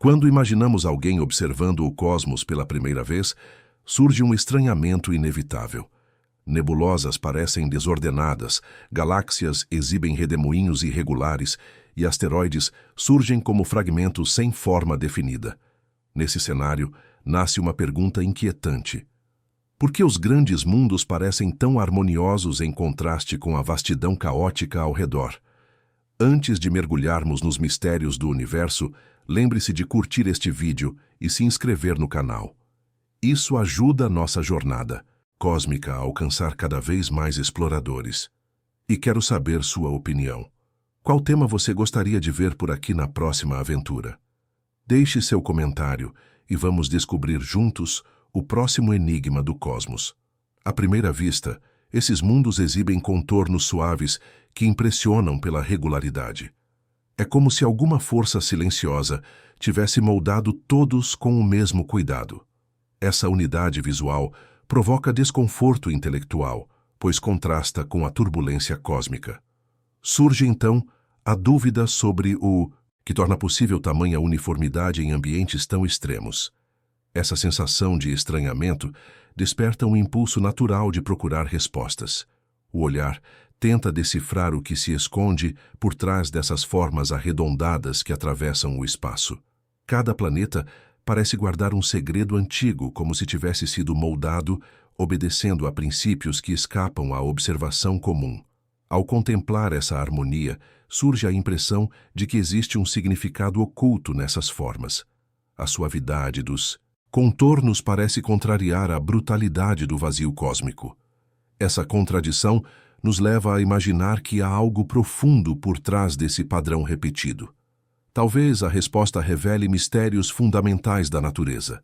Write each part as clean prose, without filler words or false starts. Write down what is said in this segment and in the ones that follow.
Quando imaginamos alguém observando o cosmos pela primeira vez, surge um estranhamento inevitável. Nebulosas parecem desordenadas, galáxias exibem redemoinhos irregulares e asteroides surgem como fragmentos sem forma definida. Nesse cenário, nasce uma pergunta inquietante. Por que os grandes mundos parecem tão harmoniosos em contraste com a vastidão caótica ao redor? Antes de mergulharmos nos mistérios do universo, lembre-se de curtir este vídeo e se inscrever no canal. Isso ajuda a nossa jornada cósmica a alcançar cada vez mais exploradores. E quero saber sua opinião. Qual tema você gostaria de ver por aqui na próxima aventura? Deixe seu comentário e vamos descobrir juntos o próximo enigma do cosmos. À primeira vista, esses mundos exibem contornos suaves que impressionam pela regularidade. É como se alguma força silenciosa tivesse moldado todos com o mesmo cuidado. Essa unidade visual provoca desconforto intelectual, pois contrasta com a turbulência cósmica. Surge, então, a dúvida sobre o que torna possível tamanha uniformidade em ambientes tão extremos. Essa sensação de estranhamento desperta um impulso natural de procurar respostas. O olhar tenta decifrar o que se esconde por trás dessas formas arredondadas que atravessam o espaço. Cada planeta parece guardar um segredo antigo, como se tivesse sido moldado, obedecendo a princípios que escapam à observação comum. Ao contemplar essa harmonia, surge a impressão de que existe um significado oculto nessas formas. A suavidade dos contornos parece contrariar a brutalidade do vazio cósmico. Essa contradição nos leva a imaginar que há algo profundo por trás desse padrão repetido. Talvez a resposta revele mistérios fundamentais da natureza.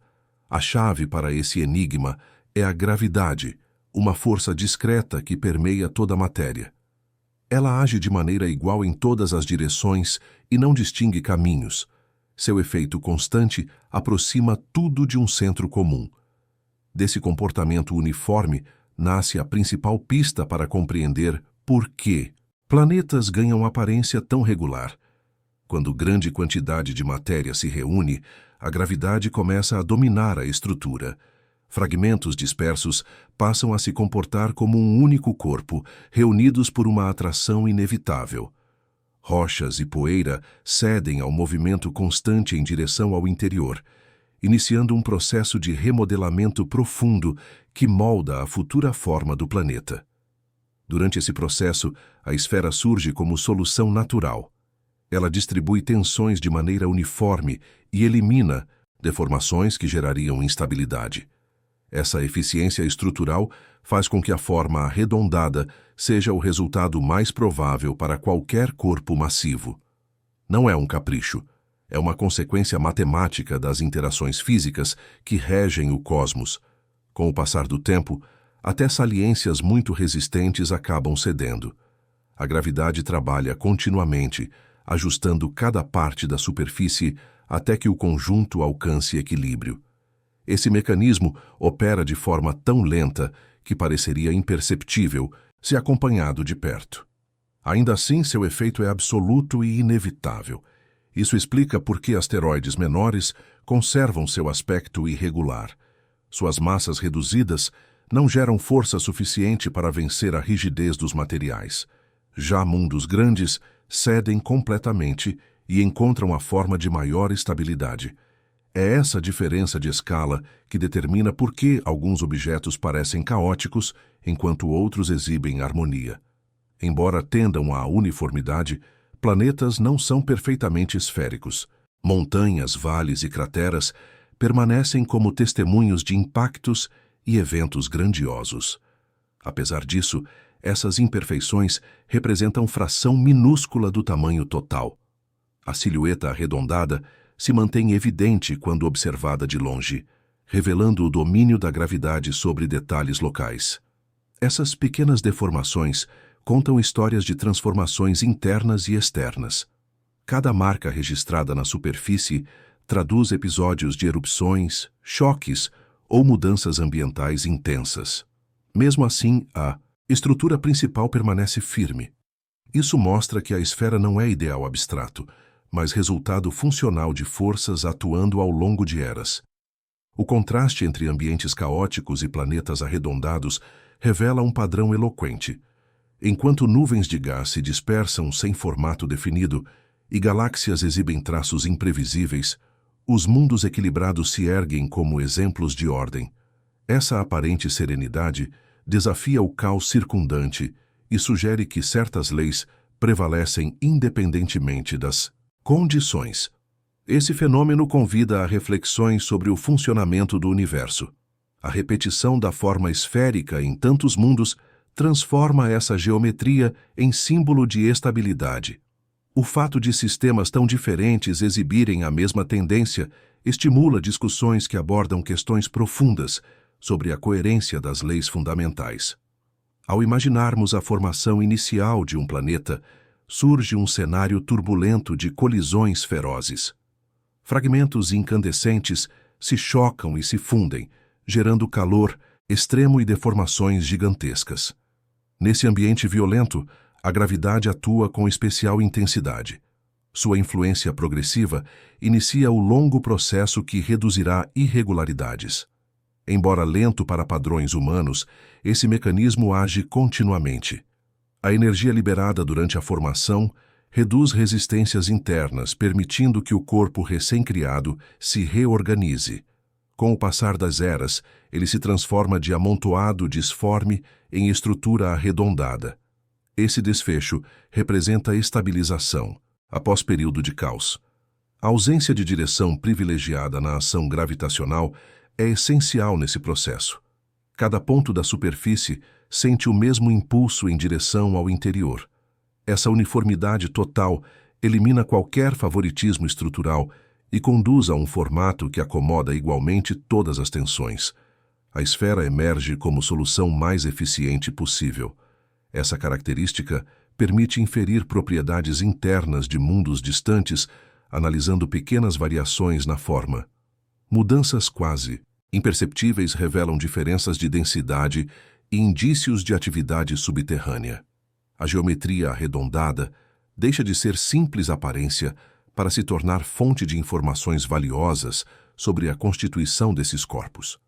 A chave para esse enigma é a gravidade, uma força discreta que permeia toda a matéria. Ela age de maneira igual em todas as direções e não distingue caminhos. Seu efeito constante aproxima tudo de um centro comum. Desse comportamento uniforme nasce a principal pista para compreender por que planetas ganham aparência tão regular. Quando grande quantidade de matéria se reúne, a gravidade começa a dominar a estrutura. Fragmentos dispersos passam a se comportar como um único corpo, reunidos por uma atração inevitável. Rochas e poeira cedem ao movimento constante em direção ao interior, iniciando um processo de remodelamento profundo que molda a futura forma do planeta. Durante esse processo, a esfera surge como solução natural. Ela distribui tensões de maneira uniforme e elimina deformações que gerariam instabilidade. Essa eficiência estrutural faz com que a forma arredondada seja o resultado mais provável para qualquer corpo massivo. Não é um capricho, é uma consequência matemática das interações físicas que regem o cosmos. Com o passar do tempo, até saliências muito resistentes acabam cedendo. A gravidade trabalha continuamente, ajustando cada parte da superfície até que o conjunto alcance equilíbrio. Esse mecanismo opera de forma tão lenta que pareceria imperceptível se acompanhado de perto. Ainda assim, seu efeito é absoluto e inevitável. Isso explica por que asteroides menores conservam seu aspecto irregular. Suas massas reduzidas não geram força suficiente para vencer a rigidez dos materiais. Já mundos grandes cedem completamente e encontram a forma de maior estabilidade. É essa diferença de escala que determina por que alguns objetos parecem caóticos enquanto outros exibem harmonia. Embora tendam à uniformidade, planetas não são perfeitamente esféricos. Montanhas, vales e crateras permanecem como testemunhos de impactos e eventos grandiosos. Apesar disso, essas imperfeições representam fração minúscula do tamanho total. A silhueta arredondada se mantém evidente quando observada de longe, revelando o domínio da gravidade sobre detalhes locais. Essas pequenas deformações contam histórias de transformações internas e externas. Cada marca registrada na superfície traduz episódios de erupções, choques ou mudanças ambientais intensas. Mesmo assim, a estrutura principal permanece firme. Isso mostra que a esfera não é ideal abstrato, mas resultado funcional de forças atuando ao longo de eras. O contraste entre ambientes caóticos e planetas arredondados revela um padrão eloquente. Enquanto nuvens de gás se dispersam sem formato definido e galáxias exibem traços imprevisíveis, os mundos equilibrados se erguem como exemplos de ordem. Essa aparente serenidade desafia o caos circundante e sugere que certas leis prevalecem independentemente das condições. Esse fenômeno convida a reflexões sobre o funcionamento do universo. A repetição da forma esférica em tantos mundos transforma essa geometria em símbolo de estabilidade. O fato de sistemas tão diferentes exibirem a mesma tendência estimula discussões que abordam questões profundas sobre a coerência das leis fundamentais. Ao imaginarmos a formação inicial de um planeta, surge um cenário turbulento de colisões ferozes. Fragmentos incandescentes se chocam e se fundem, gerando calor extremo e deformações gigantescas. Nesse ambiente violento, a gravidade atua com especial intensidade. Sua influência progressiva inicia o longo processo que reduzirá irregularidades. Embora lento para padrões humanos, esse mecanismo age continuamente. A energia liberada durante a formação reduz resistências internas, permitindo que o corpo recém-criado se reorganize. Com o passar das eras, ele se transforma de amontoado disforme em estrutura arredondada. Esse desfecho representa a estabilização, após período de caos. A ausência de direção privilegiada na ação gravitacional é essencial nesse processo. Cada ponto da superfície sente o mesmo impulso em direção ao interior. Essa uniformidade total elimina qualquer favoritismo estrutural e conduz a um formato que acomoda igualmente todas as tensões. A esfera emerge como solução mais eficiente possível. Essa característica permite inferir propriedades internas de mundos distantes, analisando pequenas variações na forma. Mudanças quase imperceptíveis revelam diferenças de densidade e indícios de atividade subterrânea. A geometria arredondada deixa de ser simples aparência para se tornar fonte de informações valiosas sobre a constituição desses corpos.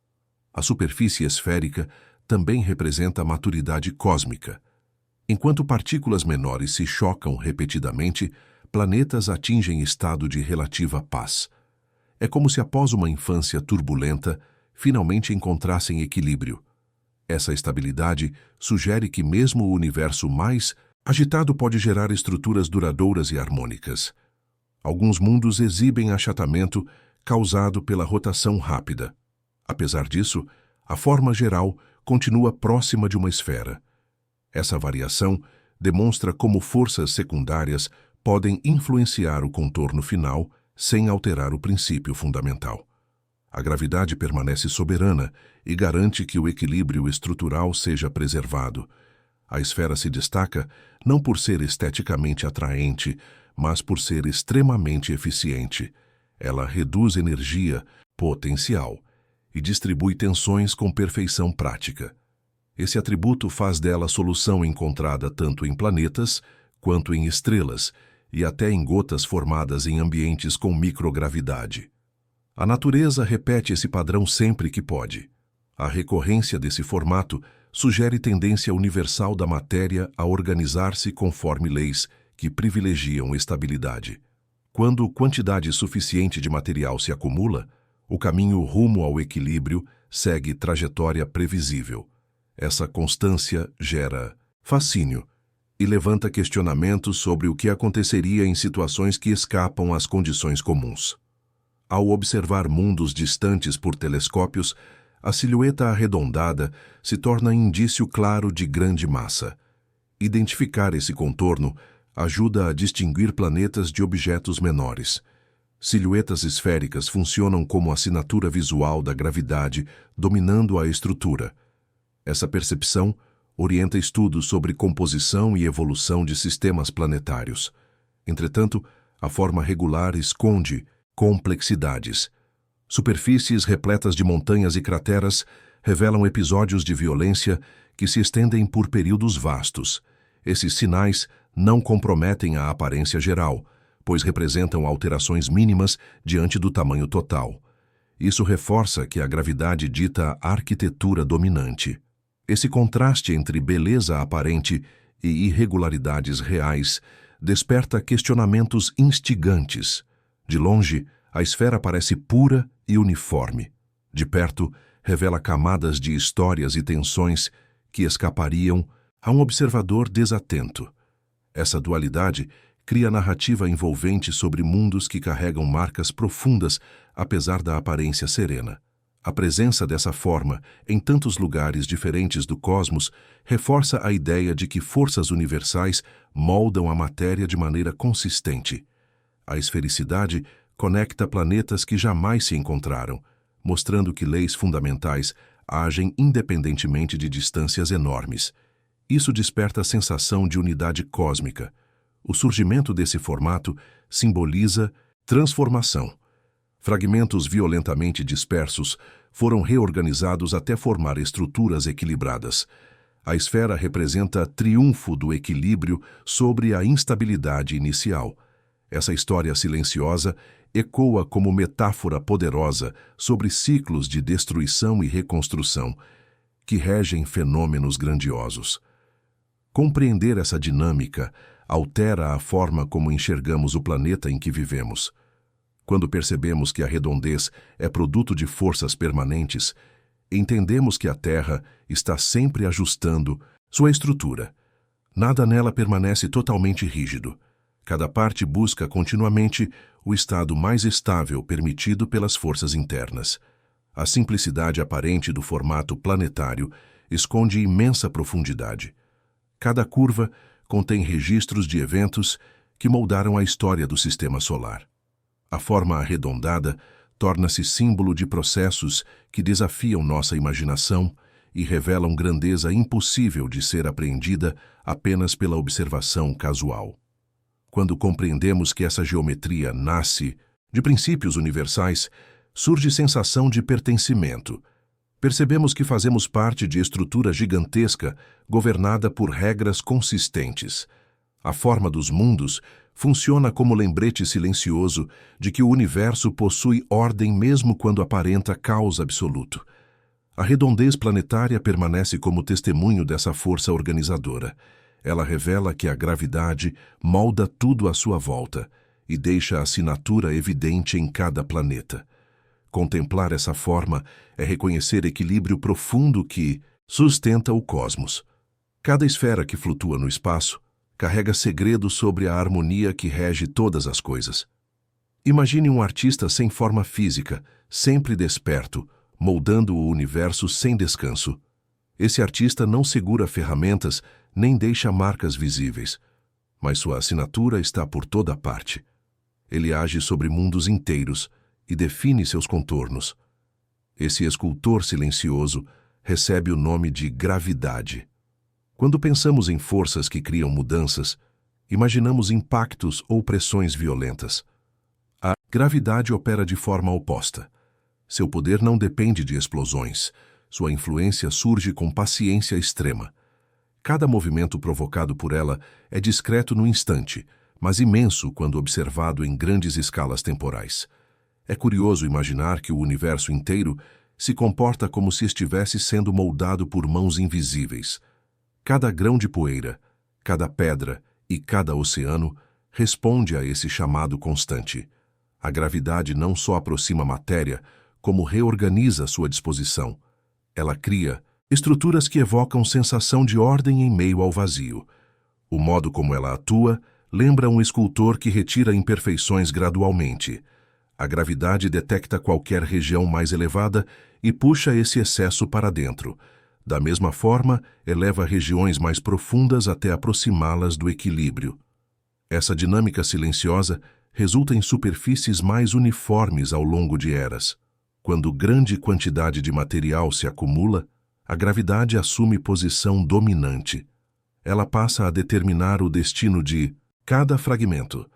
A superfície esférica também representa a maturidade cósmica. Enquanto partículas menores se chocam repetidamente, planetas atingem estado de relativa paz. É como se após uma infância turbulenta, finalmente encontrassem equilíbrio. Essa estabilidade sugere que mesmo o universo mais agitado pode gerar estruturas duradouras e harmônicas. Alguns mundos exibem achatamento causado pela rotação rápida. Apesar disso, a forma geral continua próxima de uma esfera. Essa variação demonstra como forças secundárias podem influenciar o contorno final sem alterar o princípio fundamental. A gravidade permanece soberana e garante que o equilíbrio estrutural seja preservado. A esfera se destaca não por ser esteticamente atraente, mas por ser extremamente eficiente. Ela reduz energia potencial e distribui tensões com perfeição prática. Esse atributo faz dela solução encontrada tanto em planetas quanto em estrelas e até em gotas formadas em ambientes com microgravidade. A natureza repete esse padrão sempre que pode. A recorrência desse formato sugere tendência universal da matéria a organizar-se conforme leis que privilegiam estabilidade. Quando quantidade suficiente de material se acumula, o caminho rumo ao equilíbrio segue trajetória previsível. Essa constância gera fascínio e levanta questionamentos sobre o que aconteceria em situações que escapam às condições comuns. Ao observar mundos distantes por telescópios, a silhueta arredondada se torna indício claro de grande massa. Identificar esse contorno ajuda a distinguir planetas de objetos menores. Silhuetas esféricas funcionam como assinatura visual da gravidade, dominando a estrutura. Essa percepção orienta estudos sobre composição e evolução de sistemas planetários. Entretanto, a forma regular esconde complexidades. Superfícies repletas de montanhas e crateras revelam episódios de violência que se estendem por períodos vastos. Esses sinais não comprometem a aparência geral, pois representam alterações mínimas diante do tamanho total. Isso reforça que a gravidade dita a arquitetura dominante. Esse contraste entre beleza aparente e irregularidades reais desperta questionamentos instigantes. De longe, a esfera parece pura e uniforme. De perto, revela camadas de histórias e tensões que escapariam a um observador desatento. Essa dualidade cria narrativa envolvente sobre mundos que carregam marcas profundas, apesar da aparência serena. A presença dessa forma, em tantos lugares diferentes do cosmos, reforça a ideia de que forças universais moldam a matéria de maneira consistente. A esfericidade conecta planetas que jamais se encontraram, mostrando que leis fundamentais agem independentemente de distâncias enormes. Isso desperta a sensação de unidade cósmica. O surgimento desse formato simboliza transformação. Fragmentos violentamente dispersos foram reorganizados até formar estruturas equilibradas. A esfera representa triunfo do equilíbrio sobre a instabilidade inicial. Essa história silenciosa ecoa como metáfora poderosa sobre ciclos de destruição e reconstrução que regem fenômenos grandiosos. Compreender essa dinâmica altera a forma como enxergamos o planeta em que vivemos. Quando percebemos que a redondez é produto de forças permanentes, entendemos que a Terra está sempre ajustando sua estrutura. Nada nela permanece totalmente rígido. Cada parte busca continuamente o estado mais estável permitido pelas forças internas. A simplicidade aparente do formato planetário esconde imensa profundidade. Cada curva contém registros de eventos que moldaram a história do sistema solar. A forma arredondada torna-se símbolo de processos que desafiam nossa imaginação e revelam grandeza impossível de ser apreendida apenas pela observação casual. Quando compreendemos que essa geometria nasce de princípios universais, surge sensação de pertencimento. Percebemos que fazemos parte de estrutura gigantesca governada por regras consistentes. A forma dos mundos funciona como lembrete silencioso de que o universo possui ordem mesmo quando aparenta caos absoluto. A redondez planetária permanece como testemunho dessa força organizadora. Ela revela que a gravidade molda tudo à sua volta e deixa a assinatura evidente em cada planeta. Contemplar essa forma é reconhecer equilíbrio profundo que sustenta o cosmos. Cada esfera que flutua no espaço carrega segredos sobre a harmonia que rege todas as coisas. Imagine um artista sem forma física, sempre desperto, moldando o universo sem descanso. Esse artista não segura ferramentas nem deixa marcas visíveis, mas sua assinatura está por toda parte. Ele age sobre mundos inteiros e define seus contornos. Esse escultor silencioso recebe o nome de gravidade. Quando pensamos em forças que criam mudanças, imaginamos impactos ou pressões violentas. A gravidade opera de forma oposta. Seu poder não depende de explosões. Sua influência surge com paciência extrema. Cada movimento provocado por ela é discreto no instante, mas imenso quando observado em grandes escalas temporais. É curioso imaginar que o universo inteiro se comporta como se estivesse sendo moldado por mãos invisíveis. Cada grão de poeira, cada pedra e cada oceano responde a esse chamado constante. A gravidade não só aproxima a matéria, como reorganiza sua disposição. Ela cria estruturas que evocam sensação de ordem em meio ao vazio. O modo como ela atua lembra um escultor que retira imperfeições gradualmente. A gravidade detecta qualquer região mais elevada e puxa esse excesso para dentro. Da mesma forma, eleva regiões mais profundas até aproximá-las do equilíbrio. Essa dinâmica silenciosa resulta em superfícies mais uniformes ao longo de eras. Quando grande quantidade de material se acumula, a gravidade assume posição dominante. Ela passa a determinar o destino de cada fragmento.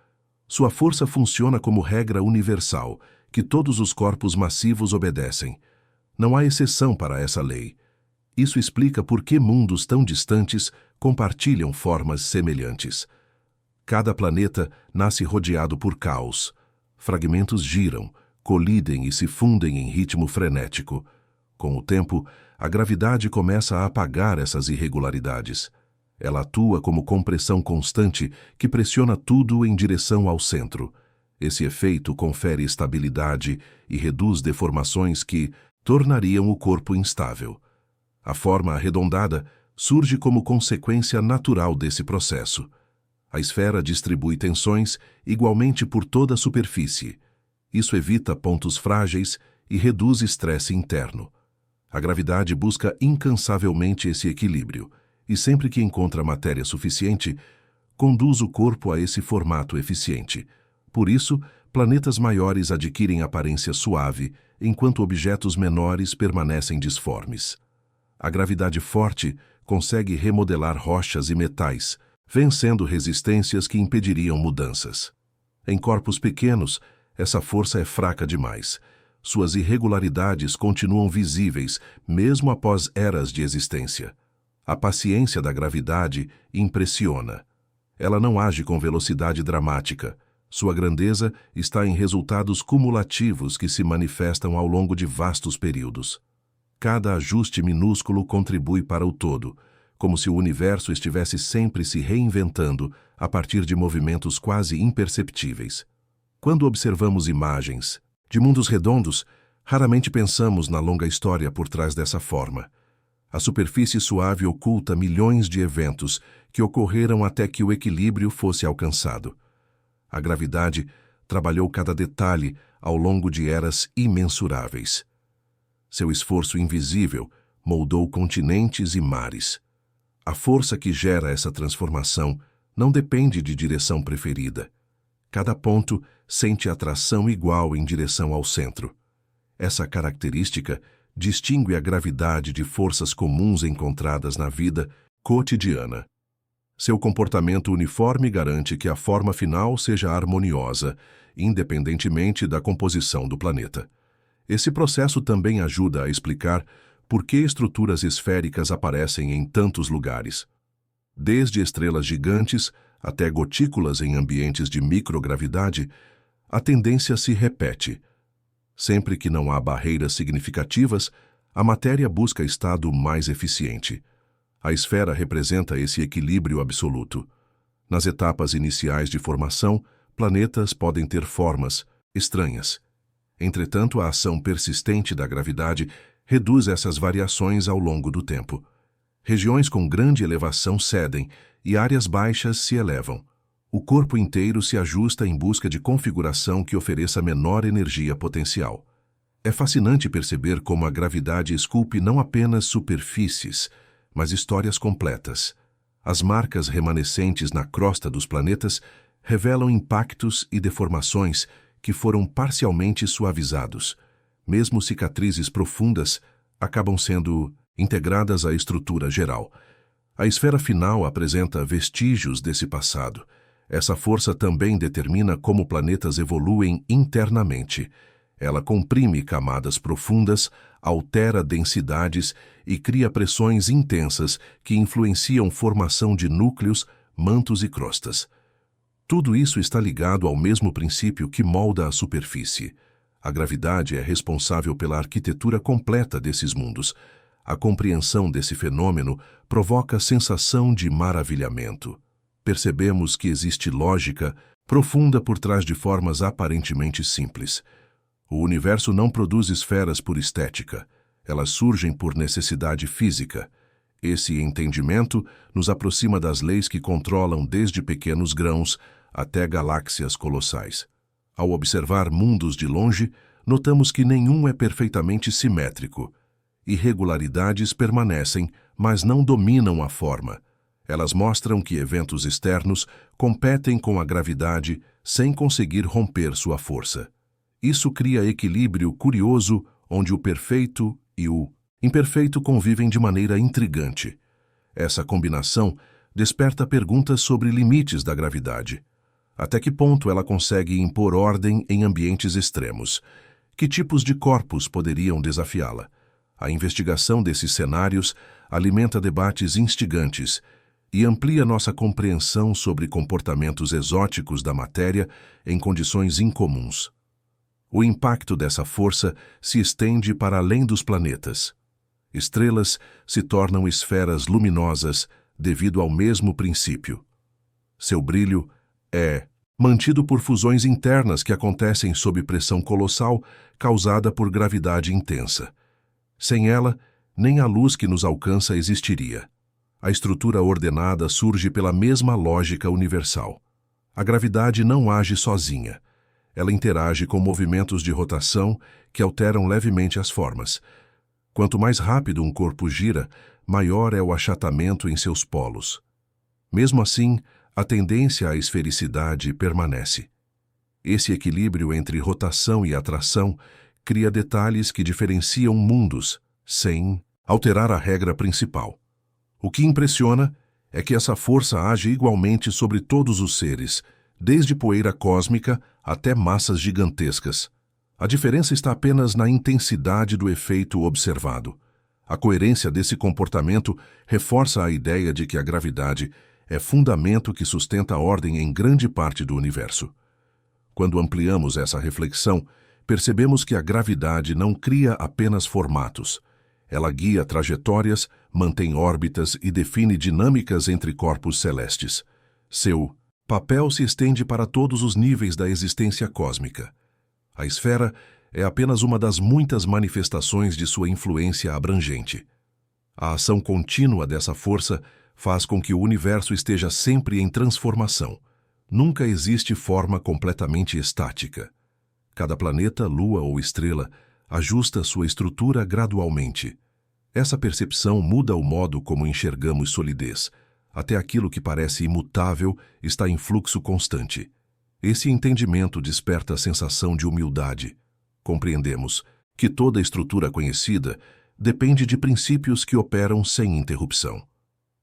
Sua força funciona como regra universal, que todos os corpos massivos obedecem. Não há exceção para essa lei. Isso explica por que mundos tão distantes compartilham formas semelhantes. Cada planeta nasce rodeado por caos. Fragmentos giram, colidem e se fundem em ritmo frenético. Com o tempo, a gravidade começa a apagar essas irregularidades. Ela atua como compressão constante que pressiona tudo em direção ao centro. Esse efeito confere estabilidade e reduz deformações que tornariam o corpo instável. A forma arredondada surge como consequência natural desse processo. A esfera distribui tensões igualmente por toda a superfície. Isso evita pontos frágeis e reduz estresse interno. A gravidade busca incansavelmente esse equilíbrio e, sempre que encontra matéria suficiente, conduz o corpo a esse formato eficiente. Por isso, planetas maiores adquirem aparência suave, enquanto objetos menores permanecem disformes. A gravidade forte consegue remodelar rochas e metais, vencendo resistências que impediriam mudanças. Em corpos pequenos, essa força é fraca demais. Suas irregularidades continuam visíveis, mesmo após eras de existência. A paciência da gravidade impressiona. Ela não age com velocidade dramática. Sua grandeza está em resultados cumulativos que se manifestam ao longo de vastos períodos. Cada ajuste minúsculo contribui para o todo, como se o universo estivesse sempre se reinventando a partir de movimentos quase imperceptíveis. Quando observamos imagens de mundos redondos, raramente pensamos na longa história por trás dessa forma. A superfície suave oculta milhões de eventos que ocorreram até que o equilíbrio fosse alcançado. A gravidade trabalhou cada detalhe ao longo de eras imensuráveis. Seu esforço invisível moldou continentes e mares. A força que gera essa transformação não depende de direção preferida. Cada ponto sente atração igual em direção ao centro. Essa característica distingue a gravidade de forças comuns encontradas na vida cotidiana. Seu comportamento uniforme garante que a forma final seja harmoniosa, independentemente da composição do planeta. Esse processo também ajuda a explicar por que estruturas esféricas aparecem em tantos lugares. Desde estrelas gigantes até gotículas em ambientes de microgravidade, a tendência se repete. Sempre que não há barreiras significativas, a matéria busca estado mais eficiente. A esfera representa esse equilíbrio absoluto. Nas etapas iniciais de formação, planetas podem ter formas estranhas. Entretanto, a ação persistente da gravidade reduz essas variações ao longo do tempo. Regiões com grande elevação cedem e áreas baixas se elevam. O corpo inteiro se ajusta em busca de configuração que ofereça menor energia potencial. É fascinante perceber como a gravidade esculpe não apenas superfícies, mas histórias completas. As marcas remanescentes na crosta dos planetas revelam impactos e deformações que foram parcialmente suavizados. Mesmo cicatrizes profundas acabam sendo integradas à estrutura geral. A esfera final apresenta vestígios desse passado. Essa força também determina como planetas evoluem internamente. Ela comprime camadas profundas, altera densidades e cria pressões intensas que influenciam formação de núcleos, mantos e crostas. Tudo isso está ligado ao mesmo princípio que molda a superfície. A gravidade é responsável pela arquitetura completa desses mundos. A compreensão desse fenômeno provoca sensação de maravilhamento. Percebemos que existe lógica profunda por trás de formas aparentemente simples. O universo não produz esferas por estética. Elas surgem por necessidade física. Esse entendimento nos aproxima das leis que controlam desde pequenos grãos até galáxias colossais. Ao observar mundos de longe, notamos que nenhum é perfeitamente simétrico. Irregularidades permanecem, mas não dominam a forma. Elas mostram que eventos externos competem com a gravidade sem conseguir romper sua força. Isso cria equilíbrio curioso onde o perfeito e o imperfeito convivem de maneira intrigante. Essa combinação desperta perguntas sobre limites da gravidade. Até que ponto ela consegue impor ordem em ambientes extremos? Que tipos de corpos poderiam desafiá-la? A investigação desses cenários alimenta debates instigantes e amplia nossa compreensão sobre comportamentos exóticos da matéria em condições incomuns. O impacto dessa força se estende para além dos planetas. Estrelas se tornam esferas luminosas devido ao mesmo princípio. Seu brilho é mantido por fusões internas que acontecem sob pressão colossal causada por gravidade intensa. Sem ela, nem a luz que nos alcança existiria. A estrutura ordenada surge pela mesma lógica universal. A gravidade não age sozinha. Ela interage com movimentos de rotação que alteram levemente as formas. Quanto mais rápido um corpo gira, maior é o achatamento em seus polos. Mesmo assim, a tendência à esfericidade permanece. Esse equilíbrio entre rotação e atração cria detalhes que diferenciam mundos, sem alterar a regra principal. O que impressiona é que essa força age igualmente sobre todos os seres, desde poeira cósmica até massas gigantescas. A diferença está apenas na intensidade do efeito observado. A coerência desse comportamento reforça a ideia de que a gravidade é fundamento que sustenta a ordem em grande parte do universo. Quando ampliamos essa reflexão, percebemos que a gravidade não cria apenas formatos. Ela guia trajetórias, mantém órbitas e define dinâmicas entre corpos celestes. Seu papel se estende para todos os níveis da existência cósmica. A esfera é apenas uma das muitas manifestações de sua influência abrangente. A ação contínua dessa força faz com que o universo esteja sempre em transformação. Nunca existe forma completamente estática. Cada planeta, lua ou estrela ajusta sua estrutura gradualmente. Essa percepção muda o modo como enxergamos solidez. Até aquilo que parece imutável está em fluxo constante. Esse entendimento desperta a sensação de humildade. Compreendemos que toda estrutura conhecida depende de princípios que operam sem interrupção.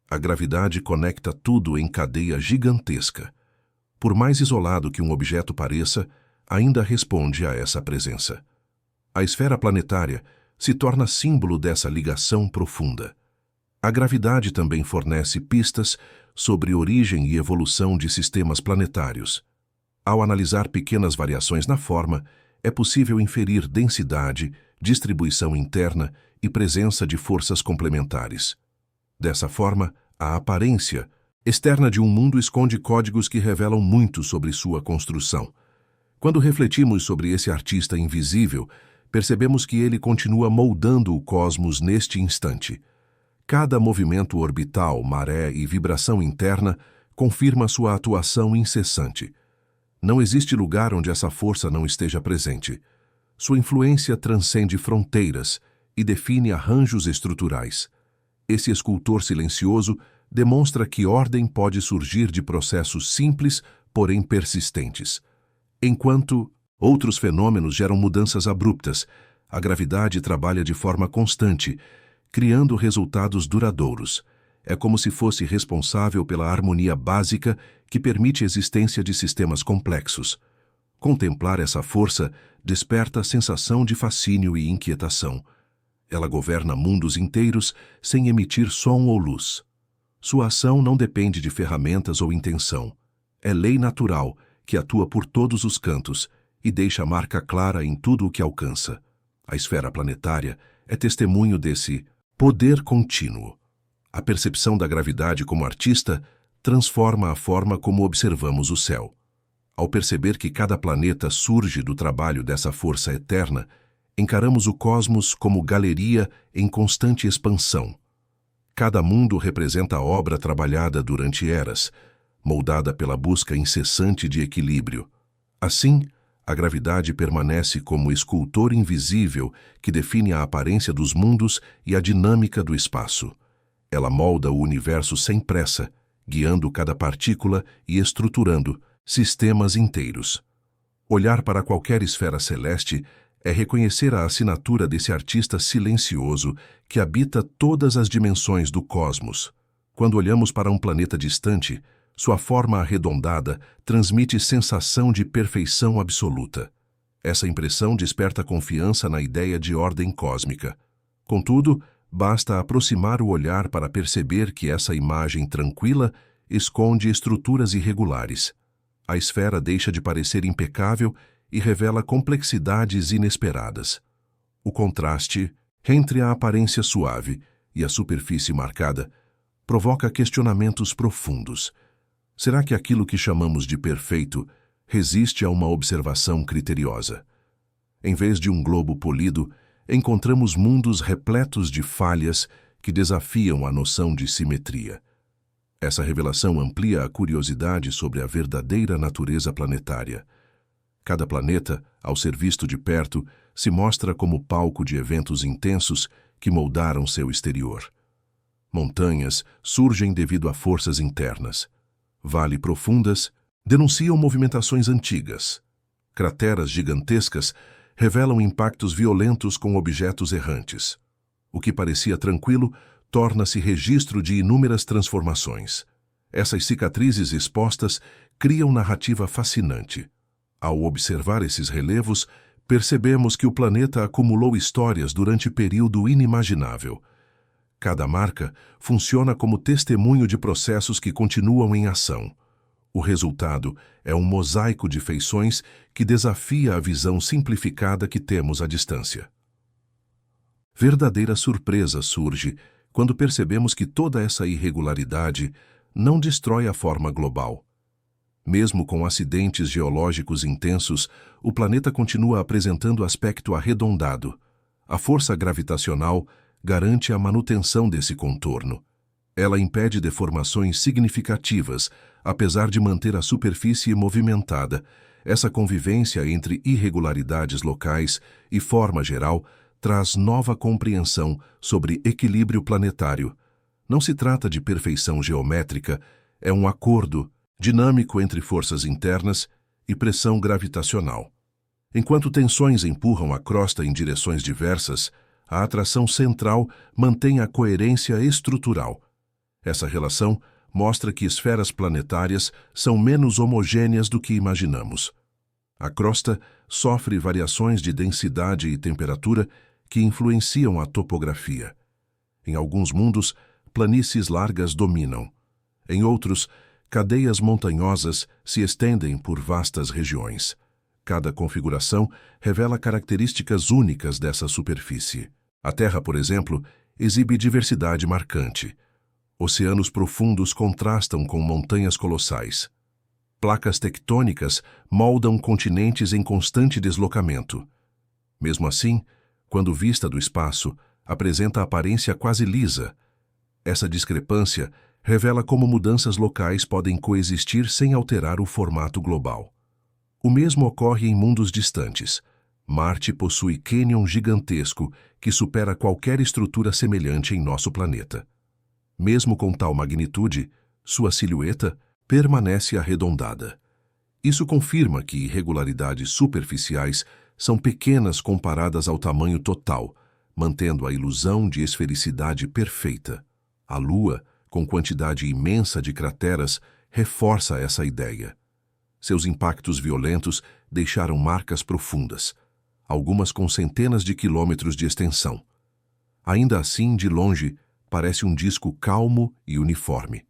A gravidade conecta tudo em cadeia gigantesca. Por mais isolado que um objeto pareça, ainda responde a essa presença. A esfera planetária se torna símbolo dessa ligação profunda. A gravidade também fornece pistas sobre origem e evolução de sistemas planetários. Ao analisar pequenas variações na forma, é possível inferir densidade, distribuição interna e presença de forças complementares. Dessa forma, a aparência externa de um mundo esconde códigos que revelam muito sobre sua construção. Quando refletimos sobre esse artista invisível, percebemos que ele continua moldando o cosmos neste instante. Cada movimento orbital, maré e vibração interna confirma sua atuação incessante. Não existe lugar onde essa força não esteja presente. Sua influência transcende fronteiras e define arranjos estruturais. Esse escultor silencioso demonstra que ordem pode surgir de processos simples, porém persistentes. Enquanto outros fenômenos geram mudanças abruptas, a gravidade trabalha de forma constante, criando resultados duradouros. É como se fosse responsável pela harmonia básica que permite a existência de sistemas complexos. Contemplar essa força desperta a sensação de fascínio e inquietação. Ela governa mundos inteiros sem emitir som ou luz. Sua ação não depende de ferramentas ou intenção. É lei natural que atua por todos os cantos e deixa marca clara em tudo o que alcança. A esfera planetária é testemunho desse poder contínuo. A percepção da gravidade como artista transforma a forma como observamos o céu. Ao perceber que cada planeta surge do trabalho dessa força eterna, encaramos o cosmos como galeria em constante expansão. Cada mundo representa a obra trabalhada durante eras, moldada pela busca incessante de equilíbrio. Assim, a gravidade permanece como escultor invisível que define a aparência dos mundos e a dinâmica do espaço. Ela molda o universo sem pressa, guiando cada partícula e estruturando sistemas inteiros. Olhar para qualquer esfera celeste é reconhecer a assinatura desse artista silencioso que habita todas as dimensões do cosmos. Quando olhamos para um planeta distante, sua forma arredondada transmite sensação de perfeição absoluta. Essa impressão desperta confiança na ideia de ordem cósmica. Contudo, Basta aproximar o olhar para perceber que essa imagem tranquila esconde estruturas irregulares. A esfera deixa de parecer impecável e revela complexidades inesperadas. O contraste entre a aparência suave e a superfície marcada provoca questionamentos profundos. Será que aquilo que chamamos de perfeito resiste a uma observação criteriosa? Em vez de um globo polido, encontramos mundos repletos de falhas que desafiam a noção de simetria. Essa revelação amplia a curiosidade sobre a verdadeira natureza planetária. Cada planeta, ao ser visto de perto, se mostra como palco de eventos intensos que moldaram seu exterior. Montanhas surgem devido a forças internas. Vales profundas denunciam movimentações antigas. Crateras gigantescas revelam impactos violentos com objetos errantes. O que parecia tranquilo torna-se registro de inúmeras transformações. Essas cicatrizes expostas criam narrativa fascinante. Ao observar esses relevos, percebemos que o planeta acumulou histórias durante período inimaginável. Cada marca funciona como testemunho de processos que continuam em ação. O resultado é um mosaico de feições que desafia a visão simplificada que temos à distância. Verdadeira surpresa surge quando percebemos que toda essa irregularidade não destrói a forma global. Mesmo com acidentes geológicos intensos, o planeta continua apresentando aspecto arredondado. A força gravitacional garante a manutenção desse contorno. Ela impede deformações significativas, apesar de manter a superfície movimentada. Essa convivência entre irregularidades locais e forma geral traz nova compreensão sobre equilíbrio planetário. Não se trata de perfeição geométrica, é um acordo dinâmico entre forças internas e pressão gravitacional. Enquanto tensões empurram a crosta em direções diversas, a atração central mantém a coerência estrutural. Essa relação mostra que esferas planetárias são menos homogêneas do que imaginamos. A crosta sofre variações de densidade e temperatura que influenciam a topografia. Em alguns mundos, planícies largas dominam. Em outros, cadeias montanhosas se estendem por vastas regiões. Cada configuração revela características únicas dessa superfície. A Terra, por exemplo, exibe diversidade marcante. Oceanos profundos contrastam com montanhas colossais. Placas tectônicas moldam continentes em constante deslocamento. Mesmo assim, quando vista do espaço, apresenta aparência quase lisa. Essa discrepância revela como mudanças locais podem coexistir sem alterar o formato global. O mesmo ocorre em mundos distantes. Marte possui cânion gigantesco que supera qualquer estrutura semelhante em nosso planeta. Mesmo com tal magnitude, sua silhueta permanece arredondada. Isso confirma que irregularidades superficiais são pequenas comparadas ao tamanho total, mantendo a ilusão de esfericidade perfeita. A Lua, com quantidade imensa de crateras, reforça essa ideia. Seus impactos violentos deixaram marcas profundas, algumas com centenas de quilômetros de extensão. Ainda assim, de longe, parece um disco calmo e uniforme.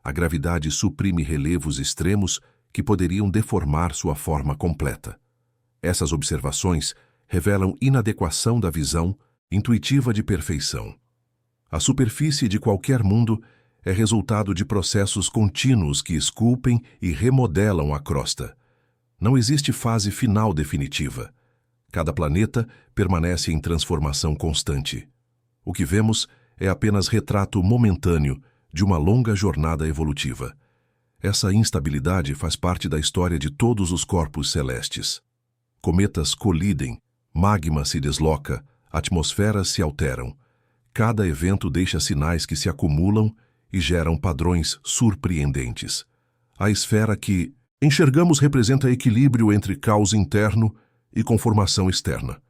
A gravidade suprime relevos extremos que poderiam deformar sua forma completa. Essas observações revelam inadequação da visão intuitiva de perfeição. A superfície de qualquer mundo é resultado de processos contínuos que esculpem e remodelam a crosta. Não existe fase final definitiva. Cada planeta permanece em transformação constante. O que vemos é apenas retrato momentâneo de uma longa jornada evolutiva. Essa instabilidade faz parte da história de todos os corpos celestes. Cometas colidem, magma se desloca, atmosferas se alteram. Cada evento deixa sinais que se acumulam e geram padrões surpreendentes. A esfera que enxergamos representa equilíbrio entre caos interno e conformação externa.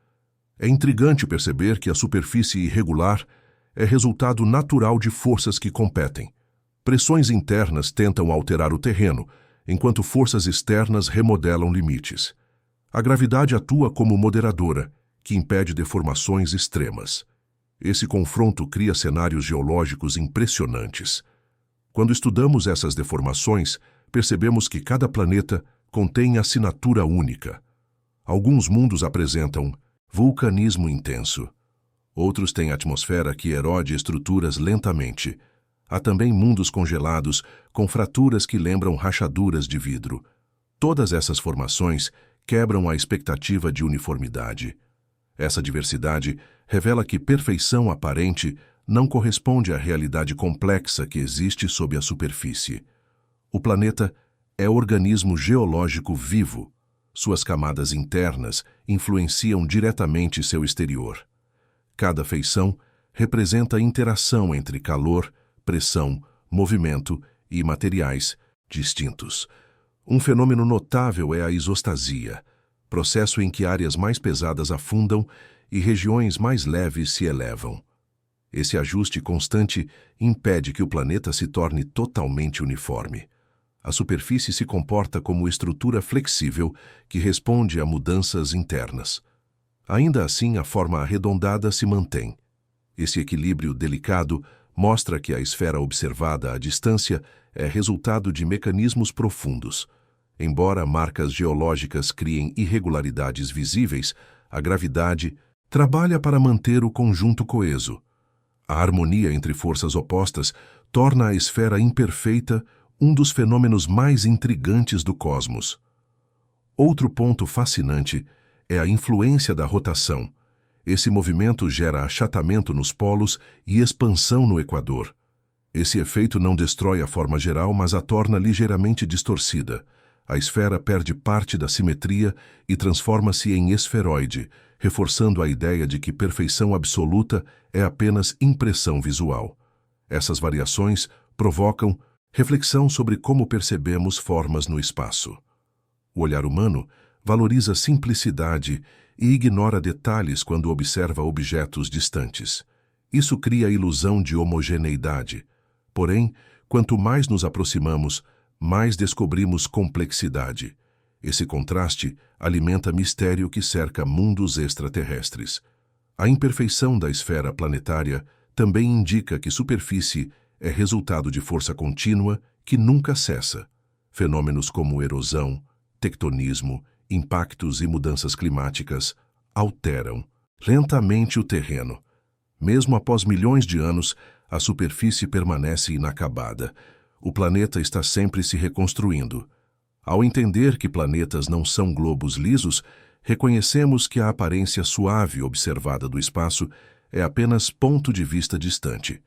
É intrigante perceber que a superfície irregular é resultado natural de forças que competem. Pressões internas tentam alterar o terreno, enquanto forças externas remodelam limites. A gravidade atua como moderadora, que impede deformações extremas. Esse confronto cria cenários geológicos impressionantes. Quando estudamos essas deformações, percebemos que cada planeta contém assinatura única. Alguns mundos apresentam vulcanismo intenso. Outros têm atmosfera que erode estruturas lentamente. Há também mundos congelados com fraturas que lembram rachaduras de vidro. Todas essas formações quebram a expectativa de uniformidade. Essa diversidade revela que perfeição aparente não corresponde à realidade complexa que existe sob a superfície. O planeta é organismo geológico vivo. Suas camadas internas influenciam diretamente seu exterior. Cada feição representa a interação entre calor, pressão, movimento e materiais distintos. Um fenômeno notável é a isostasia, processo em que áreas mais pesadas afundam e regiões mais leves se elevam. Esse ajuste constante impede que o planeta se torne totalmente uniforme. A superfície se comporta como estrutura flexível que responde a mudanças internas. Ainda assim, a forma arredondada se mantém. Esse equilíbrio delicado mostra que a esfera observada à distância é resultado de mecanismos profundos. Embora marcas geológicas criem irregularidades visíveis, a gravidade trabalha para manter o conjunto coeso. A harmonia entre forças opostas torna a esfera imperfeita um dos fenômenos mais intrigantes do cosmos. Outro ponto fascinante é a influência da rotação. Esse movimento gera achatamento nos polos e expansão no equador. Esse efeito não destrói a forma geral, mas a torna ligeiramente distorcida. A esfera perde parte da simetria e transforma-se em esferoide, reforçando a ideia de que perfeição absoluta é apenas impressão visual. Essas variações provocam reflexão sobre como percebemos formas no espaço. O olhar humano valoriza simplicidade e ignora detalhes quando observa objetos distantes. Isso cria a ilusão de homogeneidade. Porém, quanto mais nos aproximamos, mais descobrimos complexidade. Esse contraste alimenta mistério que cerca mundos extraterrestres. A imperfeição da esfera planetária também indica que superfície é resultado de força contínua que nunca cessa. Fenômenos como erosão, tectonismo, impactos e mudanças climáticas alteram lentamente o terreno. Mesmo após milhões de anos, a superfície permanece inacabada. O planeta está sempre se reconstruindo. Ao entender que planetas não são globos lisos, reconhecemos que a aparência suave observada do espaço é apenas ponto de vista distante.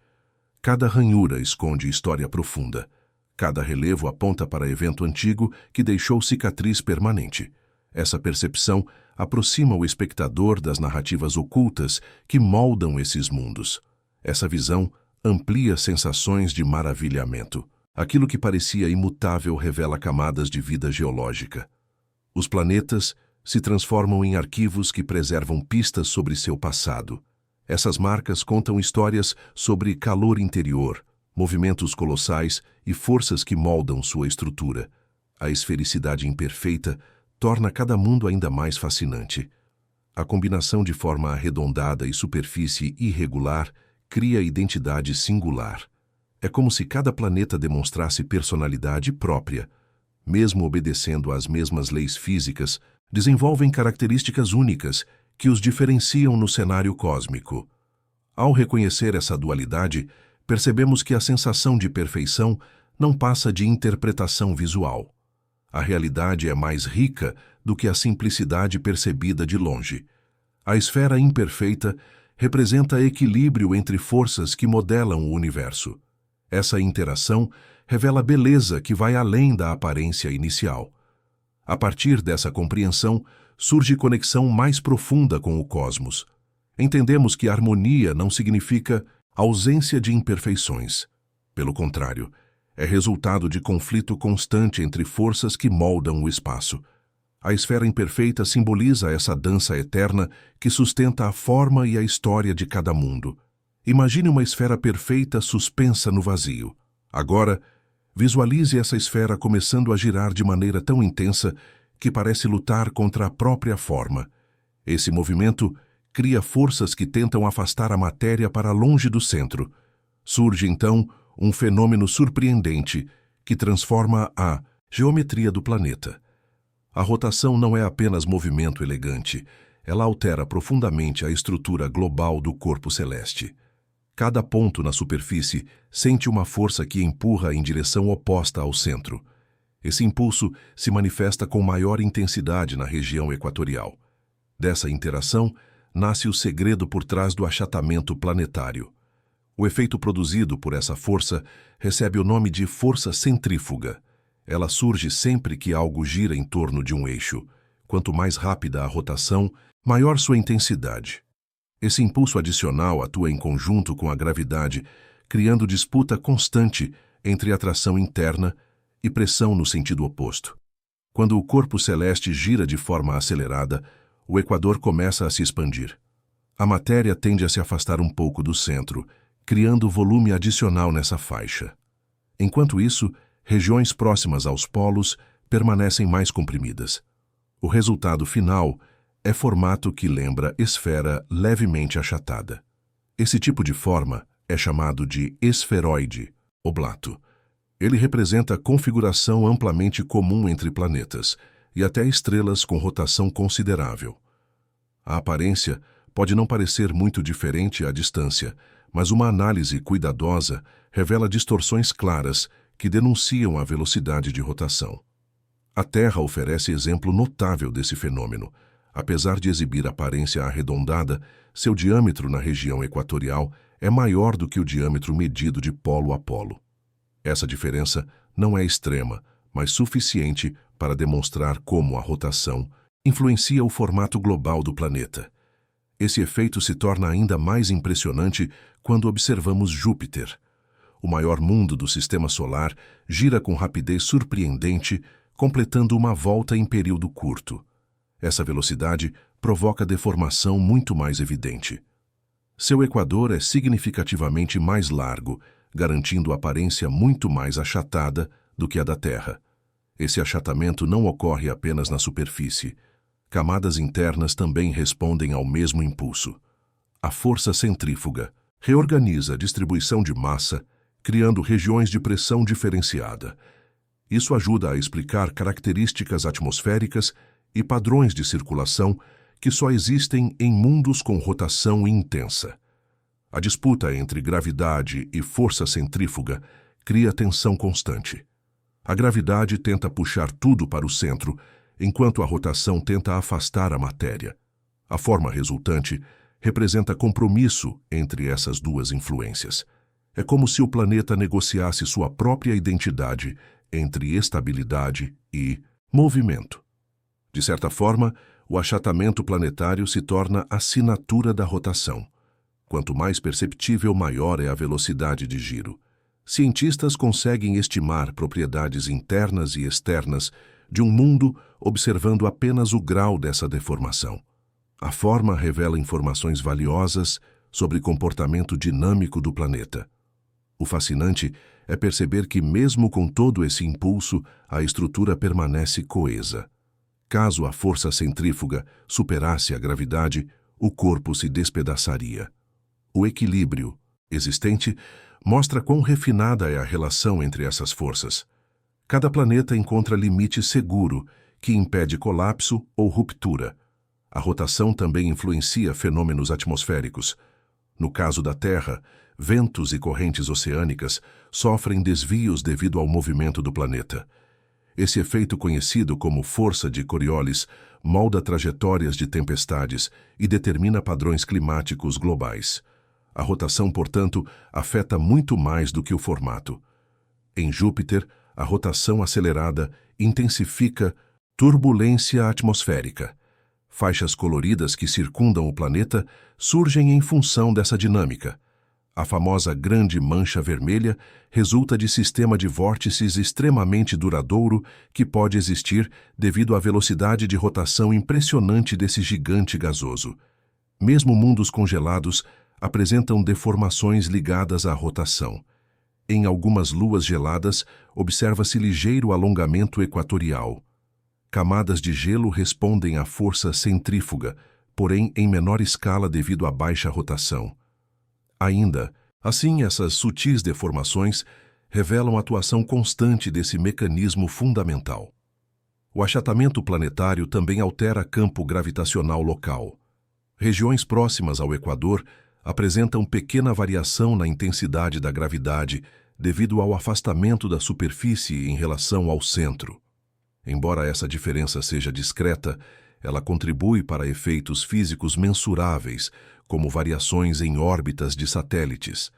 Cada ranhura esconde história profunda. Cada relevo aponta para evento antigo que deixou cicatriz permanente. Essa percepção aproxima o espectador das narrativas ocultas que moldam esses mundos. Essa visão amplia sensações de maravilhamento. Aquilo que parecia imutável revela camadas de vida geológica. Os planetas se transformam em arquivos que preservam pistas sobre seu passado. Essas marcas contam histórias sobre calor interior, movimentos colossais e forças que moldam sua estrutura. A esfericidade imperfeita torna cada mundo ainda mais fascinante. A combinação de forma arredondada e superfície irregular cria identidade singular. É como se cada planeta demonstrasse personalidade própria. Mesmo obedecendo às mesmas leis físicas, desenvolvem características únicas que os diferenciam no cenário cósmico. Ao reconhecer essa dualidade, percebemos que a sensação de perfeição não passa de interpretação visual. A realidade é mais rica do que a simplicidade percebida de longe. A esfera imperfeita representa equilíbrio entre forças que modelam o universo. Essa interação revela beleza que vai além da aparência inicial. A partir dessa compreensão, surge conexão mais profunda com o cosmos. Entendemos que harmonia não significa ausência de imperfeições. Pelo contrário, é resultado de conflito constante entre forças que moldam o espaço. A esfera imperfeita simboliza essa dança eterna que sustenta a forma e a história de cada mundo. Imagine uma esfera perfeita suspensa no vazio. Agora, visualize essa esfera começando a girar de maneira tão intensa que parece lutar contra a própria forma. Esse movimento cria forças que tentam afastar a matéria para longe do centro. Surge, então, um fenômeno surpreendente que transforma a geometria do planeta. A rotação não é apenas movimento elegante, ela altera profundamente a estrutura global do corpo celeste. Cada ponto na superfície sente uma força que empurra em direção oposta ao centro. Esse impulso se manifesta com maior intensidade na região equatorial. Dessa interação, nasce o segredo por trás do achatamento planetário. O efeito produzido por essa força recebe o nome de força centrífuga. Ela surge sempre que algo gira em torno de um eixo. Quanto mais rápida a rotação, maior sua intensidade. Esse impulso adicional atua em conjunto com a gravidade, criando disputa constante entre atração interna e pressão no sentido oposto. Quando o corpo celeste gira de forma acelerada, o equador começa a se expandir. A matéria tende a se afastar um pouco do centro, criando volume adicional nessa faixa. Enquanto isso, regiões próximas aos polos permanecem mais comprimidas. O resultado final é formato que lembra esfera levemente achatada. Esse tipo de forma é chamado de esferoide, oblato. Ele representa a configuração amplamente comum entre planetas e até estrelas com rotação considerável. A aparência pode não parecer muito diferente à distância, mas uma análise cuidadosa revela distorções claras que denunciam a velocidade de rotação. A Terra oferece exemplo notável desse fenômeno. Apesar de exibir aparência arredondada, seu diâmetro na região equatorial é maior do que o diâmetro medido de polo a polo. Essa diferença não é extrema, mas suficiente para demonstrar como a rotação influencia o formato global do planeta. Esse efeito se torna ainda mais impressionante quando observamos Júpiter. O maior mundo do Sistema Solar gira com rapidez surpreendente, completando uma volta em período curto. Essa velocidade provoca deformação muito mais evidente. Seu equador é significativamente mais largo, garantindo aparência muito mais achatada do que a da Terra. Esse achatamento não ocorre apenas na superfície. Camadas internas também respondem ao mesmo impulso. A força centrífuga reorganiza a distribuição de massa, criando regiões de pressão diferenciada. Isso ajuda a explicar características atmosféricas e padrões de circulação que só existem em mundos com rotação intensa. A disputa entre gravidade e força centrífuga cria tensão constante. A gravidade tenta puxar tudo para o centro, enquanto a rotação tenta afastar a matéria. A forma resultante representa compromisso entre essas duas influências. É como se o planeta negociasse sua própria identidade entre estabilidade e movimento. De certa forma, o achatamento planetário se torna assinatura da rotação. Quanto mais perceptível, maior é a velocidade de giro. Cientistas conseguem estimar propriedades internas e externas de um mundo observando apenas o grau dessa deformação. A forma revela informações valiosas sobre o comportamento dinâmico do planeta. O fascinante é perceber que, mesmo com todo esse impulso, a estrutura permanece coesa. Caso a força centrífuga superasse a gravidade, o corpo se despedaçaria. O equilíbrio existente mostra quão refinada é a relação entre essas forças. Cada planeta encontra limite seguro que impede colapso ou ruptura. A rotação também influencia fenômenos atmosféricos. No caso da Terra, ventos e correntes oceânicas sofrem desvios devido ao movimento do planeta. Esse efeito, conhecido como força de Coriolis, molda trajetórias de tempestades e determina padrões climáticos globais. A rotação, portanto, afeta muito mais do que o formato. Em Júpiter, a rotação acelerada intensifica turbulência atmosférica. Faixas coloridas que circundam o planeta surgem em função dessa dinâmica. A famosa Grande Mancha Vermelha resulta de sistema de vórtices extremamente duradouro que pode existir devido à velocidade de rotação impressionante desse gigante gasoso. Mesmo mundos congelados apresentam deformações ligadas à rotação. Em algumas luas geladas, observa-se ligeiro alongamento equatorial. Camadas de gelo respondem à força centrífuga, porém em menor escala devido à baixa rotação. Ainda assim, essas sutis deformações revelam a atuação constante desse mecanismo fundamental. O achatamento planetário também altera campo gravitacional local. Regiões próximas ao Equador apresentam pequena variação na intensidade da gravidade devido ao afastamento da superfície em relação ao centro. Embora essa diferença seja discreta, ela contribui para efeitos físicos mensuráveis, como variações em órbitas de satélites.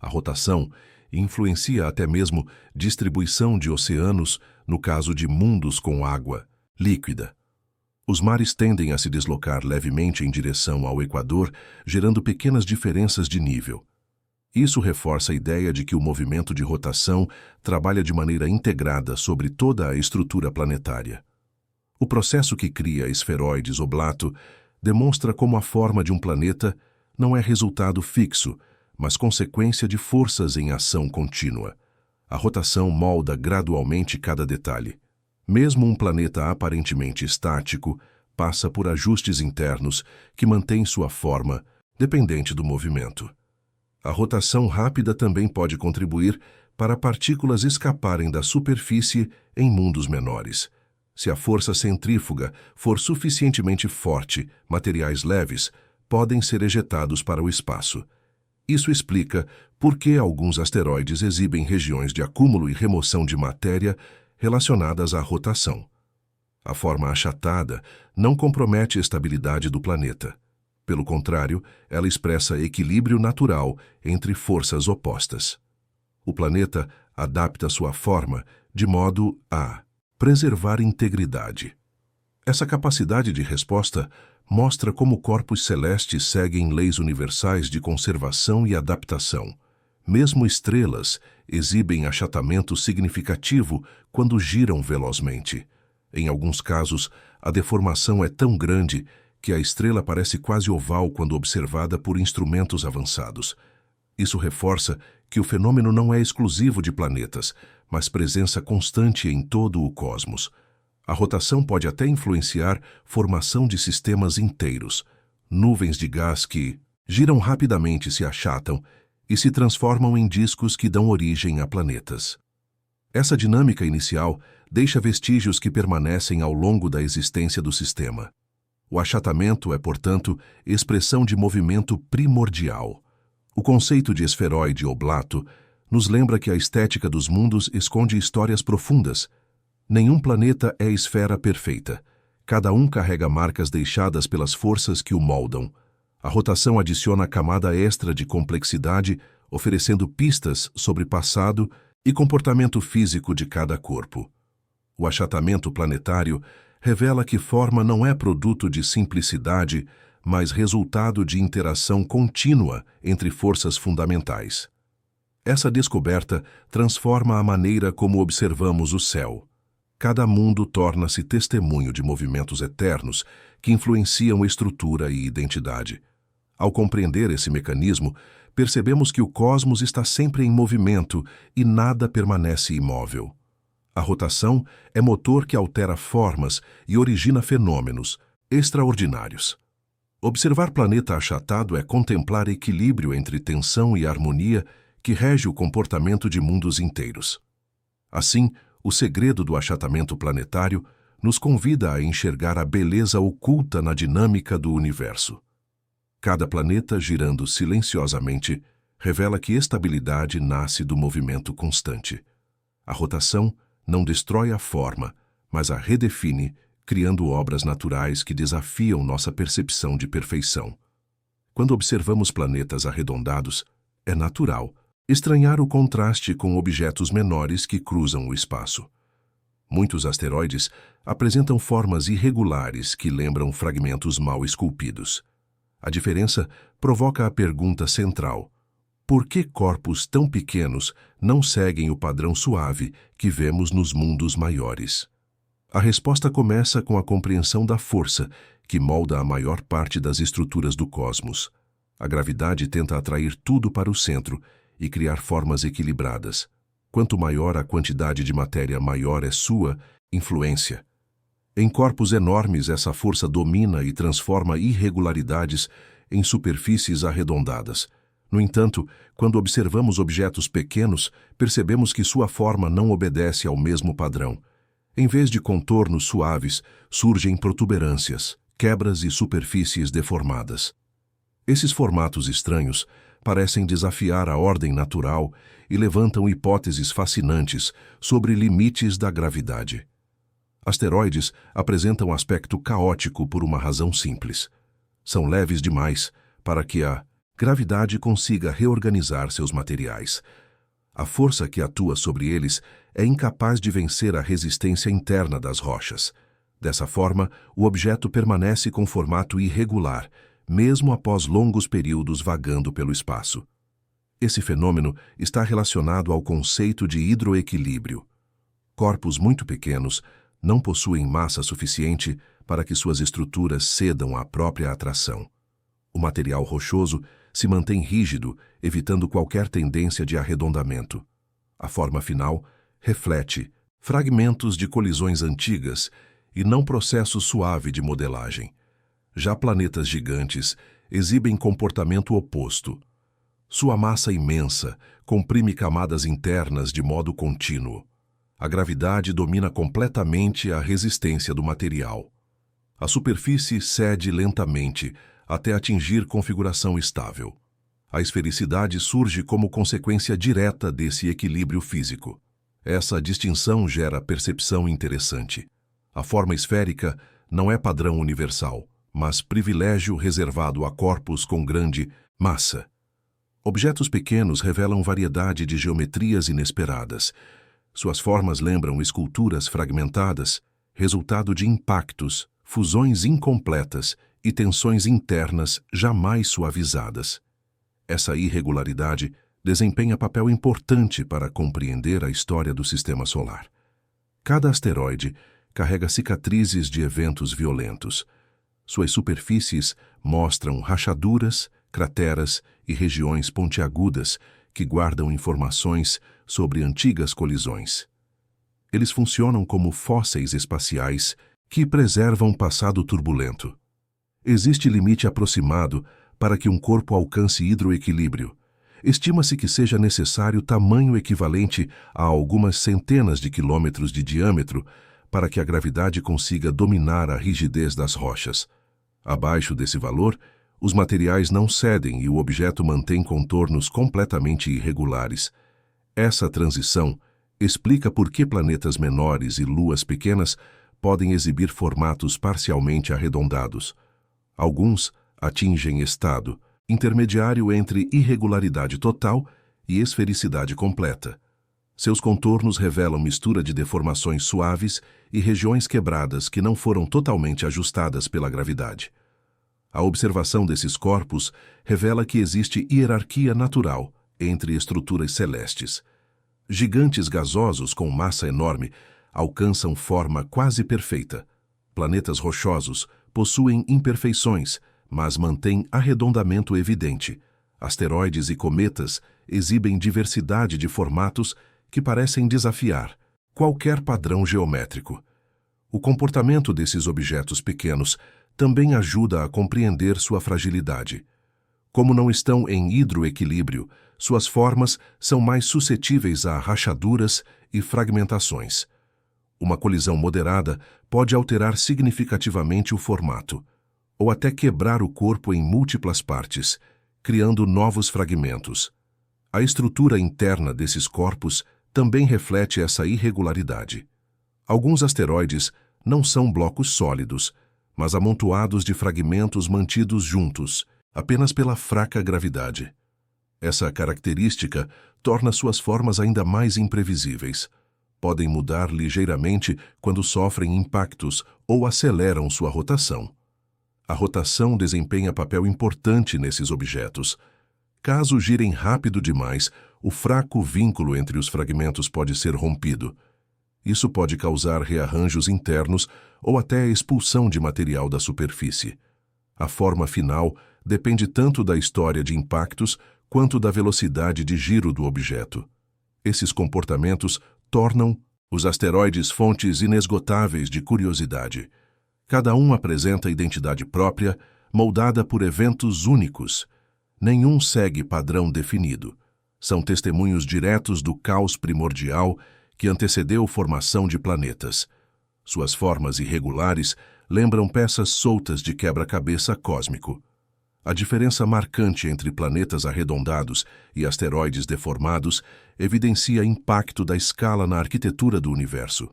A rotação influencia até mesmo distribuição de oceanos no caso de mundos com água líquida. Os mares tendem a se deslocar levemente em direção ao Equador, gerando pequenas diferenças de nível. Isso reforça a ideia de que o movimento de rotação trabalha de maneira integrada sobre toda a estrutura planetária. O processo que cria esferoides oblato demonstra como a forma de um planeta não é resultado fixo, mas consequência de forças em ação contínua. A rotação molda gradualmente cada detalhe. Mesmo um planeta aparentemente estático passa por ajustes internos que mantêm sua forma, dependente do movimento. A rotação rápida também pode contribuir para partículas escaparem da superfície em mundos menores. Se a força centrífuga for suficientemente forte, materiais leves podem ser ejetados para o espaço. Isso explica por que alguns asteroides exibem regiões de acúmulo e remoção de matéria relacionadas à rotação. A forma achatada não compromete a estabilidade do planeta. Pelo contrário, ela expressa equilíbrio natural entre forças opostas. O planeta adapta sua forma de modo a preservar integridade. Essa capacidade de resposta mostra como corpos celestes seguem leis universais de conservação e adaptação. Mesmo estrelas exibem achatamento significativo quando giram velozmente. Em alguns casos, a deformação é tão grande que a estrela parece quase oval quando observada por instrumentos avançados. Isso reforça que o fenômeno não é exclusivo de planetas, mas presença constante em todo o cosmos. A rotação pode até influenciar formação de sistemas inteiros. Nuvens de gás que giram rapidamente se achatam e se transformam em discos que dão origem a planetas. Essa dinâmica inicial deixa vestígios que permanecem ao longo da existência do sistema. O achatamento é, portanto, expressão de movimento primordial. O conceito de esferoide oblato nos lembra que a estética dos mundos esconde histórias profundas. Nenhum planeta é esfera perfeita. Cada um carrega marcas deixadas pelas forças que o moldam. A rotação adiciona a camada extra de complexidade, oferecendo pistas sobre passado e comportamento físico de cada corpo. O achatamento planetário revela que forma não é produto de simplicidade, mas resultado de interação contínua entre forças fundamentais. Essa descoberta transforma a maneira como observamos o céu. Cada mundo torna-se testemunho de movimentos eternos que influenciam estrutura e identidade. Ao compreender esse mecanismo, percebemos que o cosmos está sempre em movimento e nada permanece imóvel. A rotação é motor que altera formas e origina fenômenos extraordinários. Observar planeta achatado é contemplar equilíbrio entre tensão e harmonia que rege o comportamento de mundos inteiros. Assim, o segredo do achatamento planetário nos convida a enxergar a beleza oculta na dinâmica do universo. Cada planeta, girando silenciosamente, revela que estabilidade nasce do movimento constante. A rotação não destrói a forma, mas a redefine, criando obras naturais que desafiam nossa percepção de perfeição. Quando observamos planetas arredondados, é natural estranhar o contraste com objetos menores que cruzam o espaço. Muitos asteroides apresentam formas irregulares que lembram fragmentos mal esculpidos. A diferença provoca a pergunta central: por que corpos tão pequenos não seguem o padrão suave que vemos nos mundos maiores? A resposta começa com a compreensão da força que molda a maior parte das estruturas do cosmos. A gravidade tenta atrair tudo para o centro e criar formas equilibradas. Quanto maior a quantidade de matéria, maior é sua influência. Em corpos enormes, essa força domina e transforma irregularidades em superfícies arredondadas. No entanto, quando observamos objetos pequenos, percebemos que sua forma não obedece ao mesmo padrão. Em vez de contornos suaves, surgem protuberâncias, quebras e superfícies deformadas. Esses formatos estranhos parecem desafiar a ordem natural e levantam hipóteses fascinantes sobre limites da gravidade. Asteroides apresentam aspecto caótico por uma razão simples. São leves demais para que a gravidade consiga reorganizar seus materiais. A força que atua sobre eles é incapaz de vencer a resistência interna das rochas. Dessa forma, o objeto permanece com formato irregular, mesmo após longos períodos vagando pelo espaço. Esse fenômeno está relacionado ao conceito de hidroequilíbrio. Corpos muito pequenos não possuem massa suficiente para que suas estruturas cedam à própria atração. O material rochoso se mantém rígido, evitando qualquer tendência de arredondamento. A forma final reflete fragmentos de colisões antigas e não processo suave de modelagem. Já planetas gigantes exibem comportamento oposto. Sua massa imensa comprime camadas internas de modo contínuo. A gravidade domina completamente a resistência do material. A superfície cede lentamente até atingir configuração estável. A esfericidade surge como consequência direta desse equilíbrio físico. Essa distinção gera percepção interessante. A forma esférica não é padrão universal, mas privilégio reservado a corpos com grande massa. Objetos pequenos revelam variedade de geometrias inesperadas. Suas formas lembram esculturas fragmentadas, resultado de impactos, fusões incompletas e tensões internas jamais suavizadas. Essa irregularidade desempenha papel importante para compreender a história do Sistema Solar. Cada asteroide carrega cicatrizes de eventos violentos. Suas superfícies mostram rachaduras, crateras e regiões pontiagudas que guardam informações sobre antigas colisões. Eles funcionam como fósseis espaciais que preservam passado turbulento. Existe limite aproximado para que um corpo alcance hidroequilíbrio. Estima-se que seja necessário tamanho equivalente a algumas centenas de quilômetros de diâmetro para que a gravidade consiga dominar a rigidez das rochas. Abaixo desse valor, os materiais não cedem e o objeto mantém contornos completamente irregulares. Essa transição explica por que planetas menores e luas pequenas podem exibir formatos parcialmente arredondados. Alguns atingem estado intermediário entre irregularidade total e esfericidade completa. Seus contornos revelam mistura de deformações suaves e regiões quebradas que não foram totalmente ajustadas pela gravidade. A observação desses corpos revela que existe hierarquia natural entre estruturas celestes. Gigantes gasosos com massa enorme alcançam forma quase perfeita. Planetas rochosos possuem imperfeições, mas mantêm arredondamento evidente. Asteroides e cometas exibem diversidade de formatos que parecem desafiar qualquer padrão geométrico. O comportamento desses objetos pequenos também ajuda a compreender sua fragilidade. Como não estão em hidroequilíbrio, suas formas são mais suscetíveis a rachaduras e fragmentações. Uma colisão moderada pode alterar significativamente o formato, ou até quebrar o corpo em múltiplas partes, criando novos fragmentos. A estrutura interna desses corpos também reflete essa irregularidade. Alguns asteroides não são blocos sólidos, mas amontoados de fragmentos mantidos juntos, apenas pela fraca gravidade. Essa característica torna suas formas ainda mais imprevisíveis. Podem mudar ligeiramente quando sofrem impactos ou aceleram sua rotação. A rotação desempenha papel importante nesses objetos. Caso girem rápido demais, o fraco vínculo entre os fragmentos pode ser rompido. Isso pode causar rearranjos internos ou até a expulsão de material da superfície. A forma final depende tanto da história de impactos quanto da velocidade de giro do objeto. Esses comportamentos tornam Os asteroides, fontes inesgotáveis de curiosidade. Cada um apresenta identidade própria, moldada por eventos únicos. Nenhum segue padrão definido. São testemunhos diretos do caos primordial que antecedeu a formação de planetas. Suas formas irregulares lembram peças soltas de quebra-cabeça cósmico. A diferença marcante entre planetas arredondados e asteroides deformados evidencia impacto da escala na arquitetura do universo.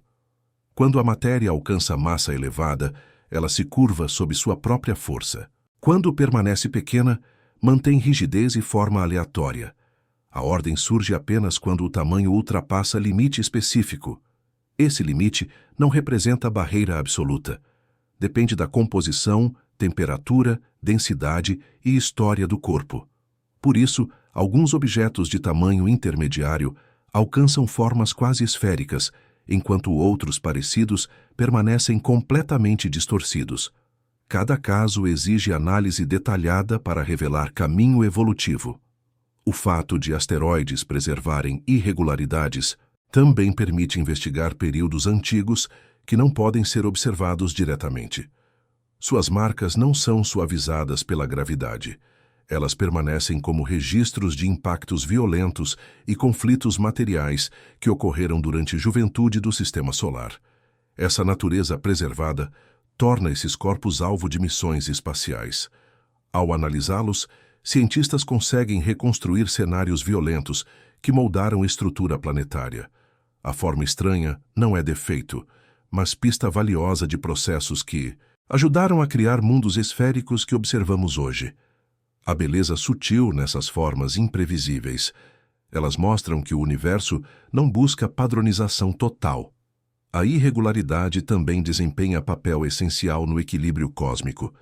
Quando a matéria alcança massa elevada, ela se curva sob sua própria força. Quando permanece pequena, mantém rigidez e forma aleatória. A ordem surge apenas quando o tamanho ultrapassa limite específico. Esse limite não representa a barreira absoluta. Depende da composição, temperatura, densidade e história do corpo. Por isso, alguns objetos de tamanho intermediário alcançam formas quase esféricas, enquanto outros parecidos permanecem completamente distorcidos. Cada caso exige análise detalhada para revelar caminho evolutivo. O fato de asteroides preservarem irregularidades também permite investigar períodos antigos que não podem ser observados diretamente. Suas marcas não são suavizadas pela gravidade. Elas permanecem como registros de impactos violentos e conflitos materiais que ocorreram durante a juventude do Sistema Solar. Essa natureza preservada torna esses corpos alvo de missões espaciais. Ao analisá-los, cientistas conseguem reconstruir cenários violentos que moldaram a estrutura planetária. A forma estranha não é defeito, mas pista valiosa de processos que ajudaram a criar mundos esféricos que observamos hoje. A beleza sutil nessas formas imprevisíveis. Elas mostram que o universo não busca padronização total. A irregularidade também desempenha papel essencial no equilíbrio cósmico.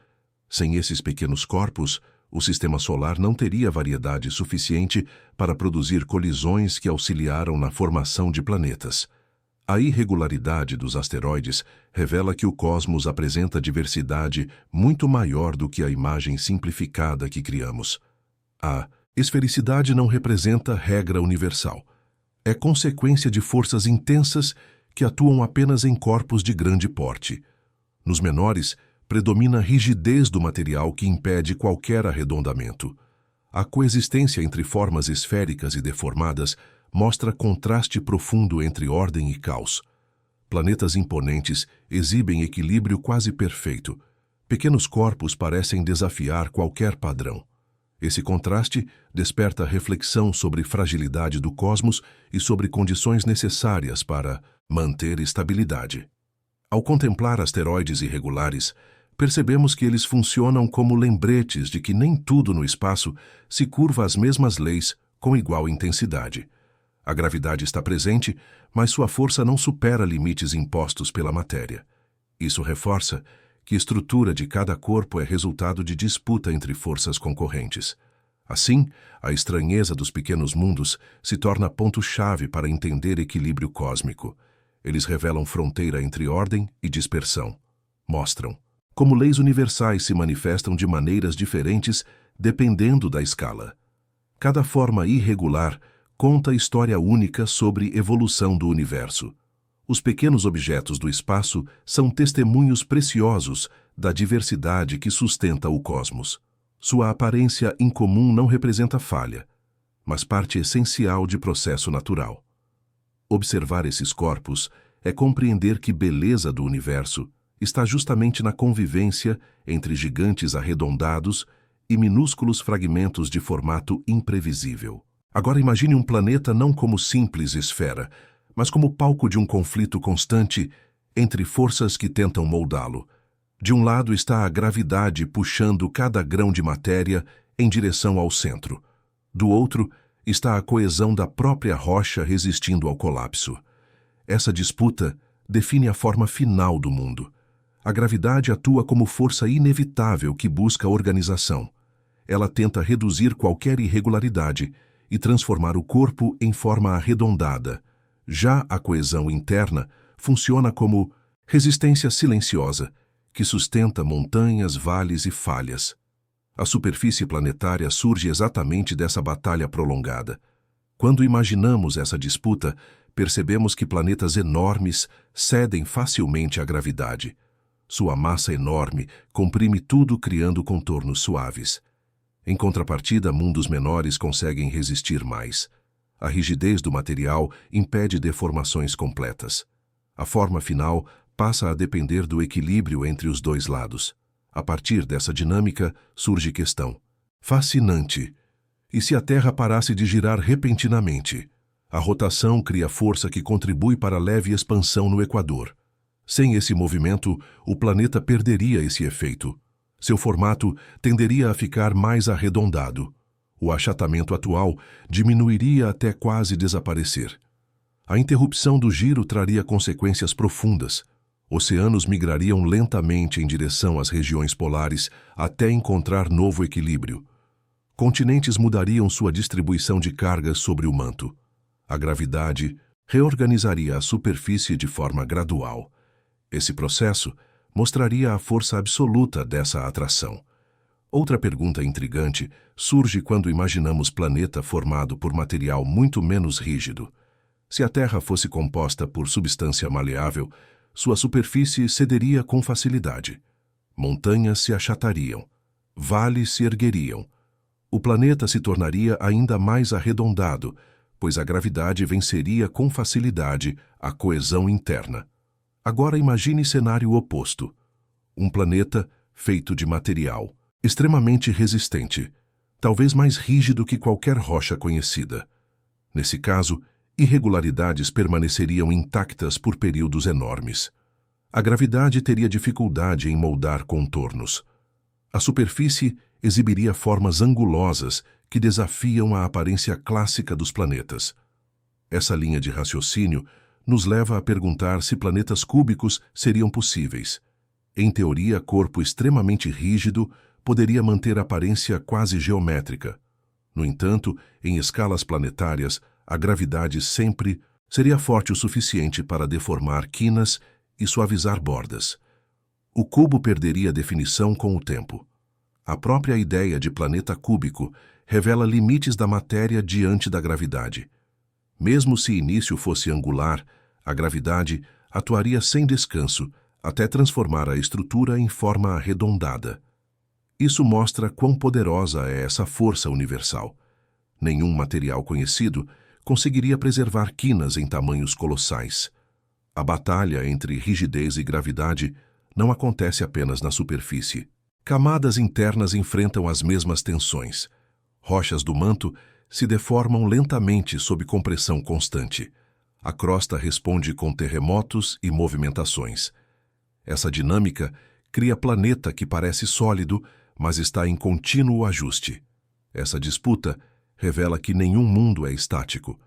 Sem esses pequenos corpos, o Sistema Solar não teria variedade suficiente para produzir colisões que auxiliaram na formação de planetas. A irregularidade dos asteroides revela que o cosmos apresenta diversidade muito maior do que a imagem simplificada que criamos. A esfericidade não representa regra universal. É consequência de forças intensas que atuam apenas em corpos de grande porte. Nos menores, predomina a rigidez do material que impede qualquer arredondamento. A coexistência entre formas esféricas e deformadas mostra contraste profundo entre ordem e caos. Planetas imponentes exibem equilíbrio quase perfeito. Pequenos corpos parecem desafiar qualquer padrão. Esse contraste desperta reflexão sobre fragilidade do cosmos e sobre condições necessárias para manter estabilidade. Ao contemplar asteroides irregulares, percebemos que eles funcionam como lembretes de que nem tudo no espaço se curva às mesmas leis com igual intensidade. A gravidade está presente, mas sua força não supera limites impostos pela matéria. Isso reforça que a estrutura de cada corpo é resultado de disputa entre forças concorrentes. Assim, a estranheza dos pequenos mundos se torna ponto-chave para entender equilíbrio cósmico. Eles revelam fronteira entre ordem e dispersão. Mostram como leis universais se manifestam de maneiras diferentes dependendo da escala. Cada forma irregular conta história única sobre evolução do universo. Os pequenos objetos do espaço são testemunhos preciosos da diversidade que sustenta o cosmos. Sua aparência incomum não representa falha, mas parte essencial de processo natural. Observar esses corpos é compreender que a beleza do universo está justamente na convivência entre gigantes arredondados e minúsculos fragmentos de formato imprevisível. Agora imagine um planeta não como simples esfera, mas como palco de um conflito constante entre forças que tentam moldá-lo. De um lado está a gravidade puxando cada grão de matéria em direção ao centro. Do outro está a coesão da própria rocha resistindo ao colapso. Essa disputa define a forma final do mundo. A gravidade atua como força inevitável que busca organização. Ela tenta reduzir qualquer irregularidade e transformar o corpo em forma arredondada. Já a coesão interna funciona como resistência silenciosa, que sustenta montanhas, vales e falhas. A superfície planetária surge exatamente dessa batalha prolongada. Quando imaginamos essa disputa, percebemos que planetas enormes cedem facilmente à gravidade. Sua massa enorme comprime tudo, criando contornos suaves. Em contrapartida, mundos menores conseguem resistir mais. A rigidez do material impede deformações completas. A forma final passa a depender do equilíbrio entre os dois lados. A partir dessa dinâmica, surge questão. Fascinante! E se a Terra parasse de girar repentinamente? A rotação cria força que contribui para a leve expansão no Equador. Sem esse movimento, o planeta perderia esse efeito. Seu formato tenderia a ficar mais arredondado. O achatamento atual diminuiria até quase desaparecer. A interrupção do giro traria consequências profundas. Oceanos migrariam lentamente em direção às regiões polares até encontrar novo equilíbrio. Continentes mudariam sua distribuição de cargas sobre o manto. A gravidade reorganizaria a superfície de forma gradual. Esse processo mostraria a força absoluta dessa atração. Outra pergunta intrigante surge quando imaginamos planeta formado por material muito menos rígido. Se a Terra fosse composta por substância maleável, sua superfície cederia com facilidade. Montanhas se achatariam, vales se ergueriam. O planeta se tornaria ainda mais arredondado, pois a gravidade venceria com facilidade a coesão interna. Agora imagine cenário oposto. Um planeta feito de material, extremamente resistente, talvez mais rígido que qualquer rocha conhecida. Nesse caso, irregularidades permaneceriam intactas por períodos enormes. A gravidade teria dificuldade em moldar contornos. A superfície exibiria formas angulosas que desafiam a aparência clássica dos planetas. Essa linha de raciocínio nos leva a perguntar se planetas cúbicos seriam possíveis. Em teoria, corpo extremamente rígido poderia manter aparência quase geométrica. No entanto, em escalas planetárias, a gravidade sempre seria forte o suficiente para deformar quinas e suavizar bordas. O cubo perderia definição com o tempo. A própria ideia de planeta cúbico revela limites da matéria diante da gravidade. Mesmo se início fosse angular, a gravidade atuaria sem descanso até transformar a estrutura em forma arredondada. Isso mostra quão poderosa é essa força universal. Nenhum material conhecido conseguiria preservar quinas em tamanhos colossais. A batalha entre rigidez e gravidade não acontece apenas na superfície. Camadas internas enfrentam as mesmas tensões. Rochas do manto se deformam lentamente sob compressão constante. A crosta responde com terremotos e movimentações. Essa dinâmica cria planeta que parece sólido, mas está em contínuo ajuste. Essa disputa revela que nenhum mundo é estático.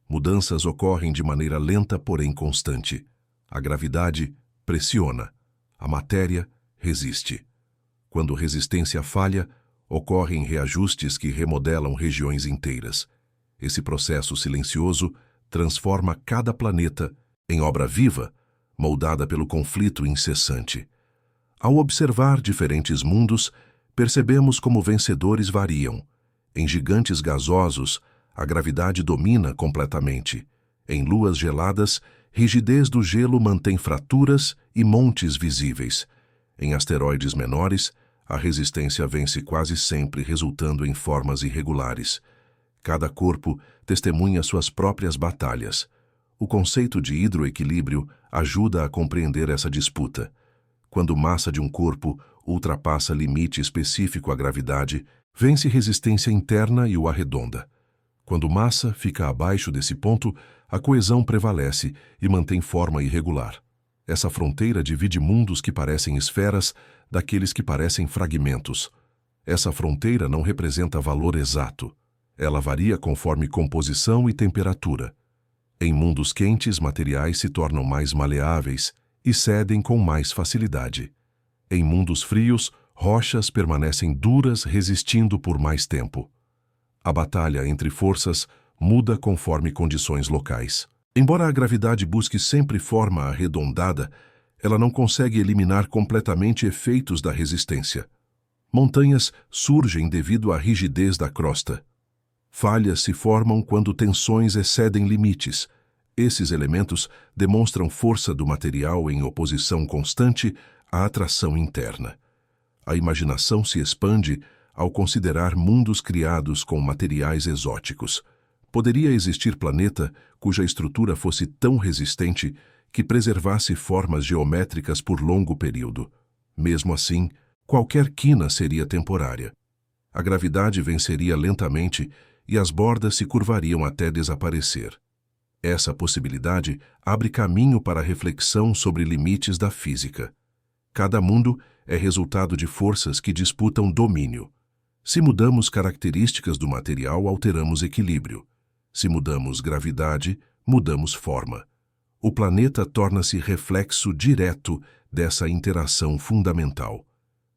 Mudanças ocorrem de maneira lenta, porém constante. A gravidade pressiona. A matéria resiste. Quando resistência falha, ocorrem reajustes que remodelam regiões inteiras. Esse processo silencioso transforma cada planeta em obra viva, moldada pelo conflito incessante. Ao observar diferentes mundos, percebemos como vencedores variam. Em gigantes gasosos, a gravidade domina completamente. Em luas geladas, rigidez do gelo mantém fraturas e montes visíveis. Em asteroides menores, a resistência vence quase sempre, resultando em formas irregulares. Cada corpo testemunha suas próprias batalhas. O conceito de hidroequilíbrio ajuda a compreender essa disputa. Quando massa de um corpo ultrapassa limite específico à gravidade, vence resistência interna e o arredonda. Quando massa fica abaixo desse ponto, a coesão prevalece e mantém forma irregular. Essa fronteira divide mundos que parecem esferas daqueles que parecem fragmentos. Essa fronteira não representa valor exato. Ela varia conforme composição e temperatura. Em mundos quentes, materiais se tornam mais maleáveis e cedem com mais facilidade. Em mundos frios, rochas permanecem duras, resistindo por mais tempo. A batalha entre forças muda conforme condições locais. Embora a gravidade busque sempre forma arredondada, ela não consegue eliminar completamente efeitos da resistência. Montanhas surgem devido à rigidez da crosta. Falhas se formam quando tensões excedem limites. Esses elementos demonstram força do material em oposição constante à atração interna. A imaginação se expande ao considerar mundos criados com materiais exóticos. Poderia existir planeta cuja estrutura fosse tão resistente que preservasse formas geométricas por longo período. Mesmo assim, qualquer quina seria temporária. A gravidade venceria lentamente e as bordas se curvariam até desaparecer. Essa possibilidade abre caminho para a reflexão sobre limites da física. Cada mundo é resultado de forças que disputam domínio. Se mudamos características do material, alteramos equilíbrio. Se mudamos gravidade, mudamos forma. O planeta torna-se reflexo direto dessa interação fundamental.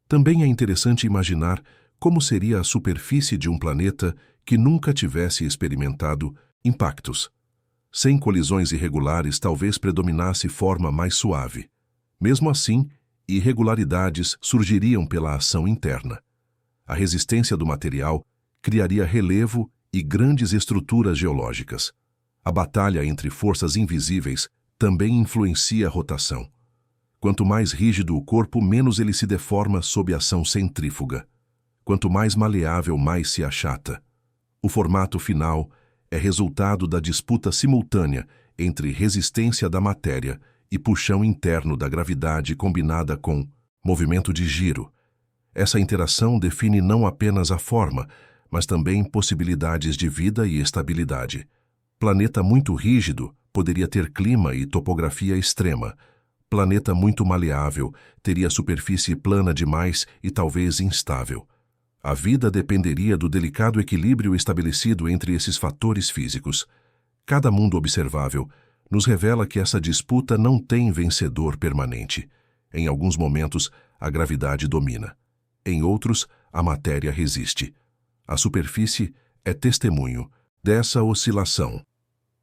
Também é interessante imaginar como seria a superfície de um planeta que nunca tivesse experimentado impactos. Sem colisões irregulares, talvez predominasse forma mais suave. Mesmo assim, irregularidades surgiriam pela ação interna. A resistência do material criaria relevo e grandes estruturas geológicas. A batalha entre forças invisíveis também influencia a rotação. Quanto mais rígido o corpo, menos ele se deforma sob ação centrífuga. Quanto mais maleável, mais se achata. O formato final é resultado da disputa simultânea entre resistência da matéria e puxão interno da gravidade combinada com movimento de giro. Essa interação define não apenas a forma, mas também possibilidades de vida e estabilidade. Planeta muito rígido poderia ter clima e topografia extrema. Planeta muito maleável teria superfície plana demais e talvez instável. A vida dependeria do delicado equilíbrio estabelecido entre esses fatores físicos. Cada mundo observável nos revela que essa disputa não tem vencedor permanente. Em alguns momentos, a gravidade domina. Em outros, a matéria resiste. A superfície é testemunho dessa oscilação.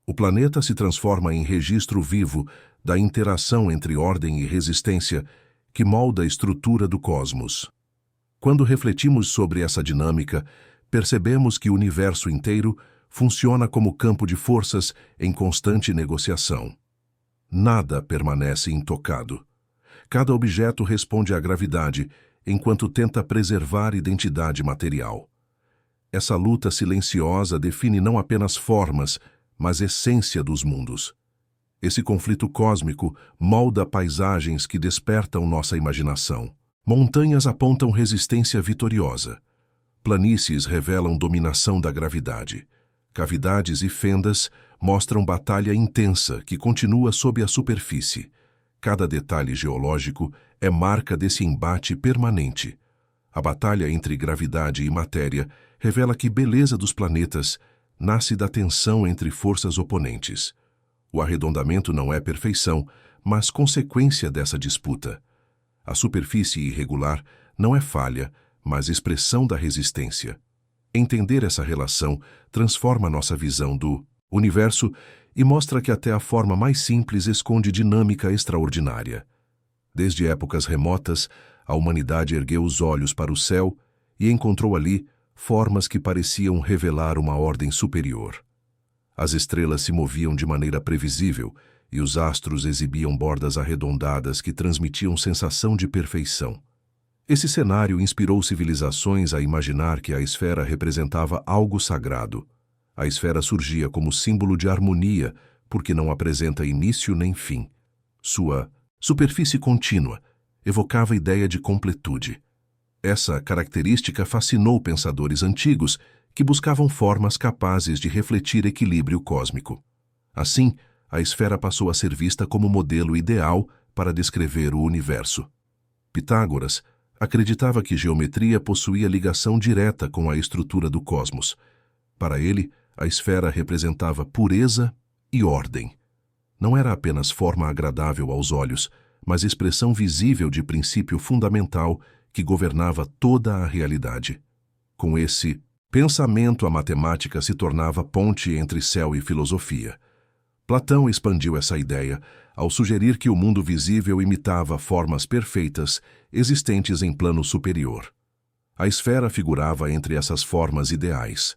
O planeta se transforma em registro vivo da interação entre ordem e resistência que molda a estrutura do cosmos. Quando refletimos sobre essa dinâmica, percebemos que o universo inteiro funciona como campo de forças em constante negociação. Nada permanece intocado. Cada objeto responde à gravidade, enquanto tenta preservar identidade material. Essa luta silenciosa define não apenas formas, mas essência dos mundos. Esse conflito cósmico molda paisagens que despertam nossa imaginação. Montanhas apontam resistência vitoriosa. Planícies revelam dominação da gravidade. Cavidades e fendas mostram batalha intensa que continua sob a superfície. Cada detalhe geológico é marca desse embate permanente. A batalha entre gravidade e matéria revela que beleza dos planetas nasce da tensão entre forças oponentes. O arredondamento não é perfeição, mas consequência dessa disputa. A superfície irregular não é falha, mas expressão da resistência. Entender essa relação transforma nossa visão do universo e mostra que até a forma mais simples esconde dinâmica extraordinária. Desde épocas remotas, a humanidade ergueu os olhos para o céu e encontrou ali formas que pareciam revelar uma ordem superior. As estrelas se moviam de maneira previsível e os astros exibiam bordas arredondadas que transmitiam sensação de perfeição. Esse cenário inspirou civilizações a imaginar que a esfera representava algo sagrado. A esfera surgia como símbolo de harmonia, porque não apresenta início nem fim. Sua superfície contínua evocava a ideia de completude. Essa característica fascinou pensadores antigos que buscavam formas capazes de refletir equilíbrio cósmico. Assim, a esfera passou a ser vista como modelo ideal para descrever o universo. Pitágoras acreditava que geometria possuía ligação direta com a estrutura do cosmos. Para ele, a esfera representava pureza e ordem. Não era apenas forma agradável aos olhos, mas expressão visível de princípio fundamental que governava toda a realidade. Com esse pensamento, a matemática se tornava ponte entre céu e filosofia. Platão expandiu essa ideia ao sugerir que o mundo visível imitava formas perfeitas existentes em plano superior. A esfera figurava entre essas formas ideais.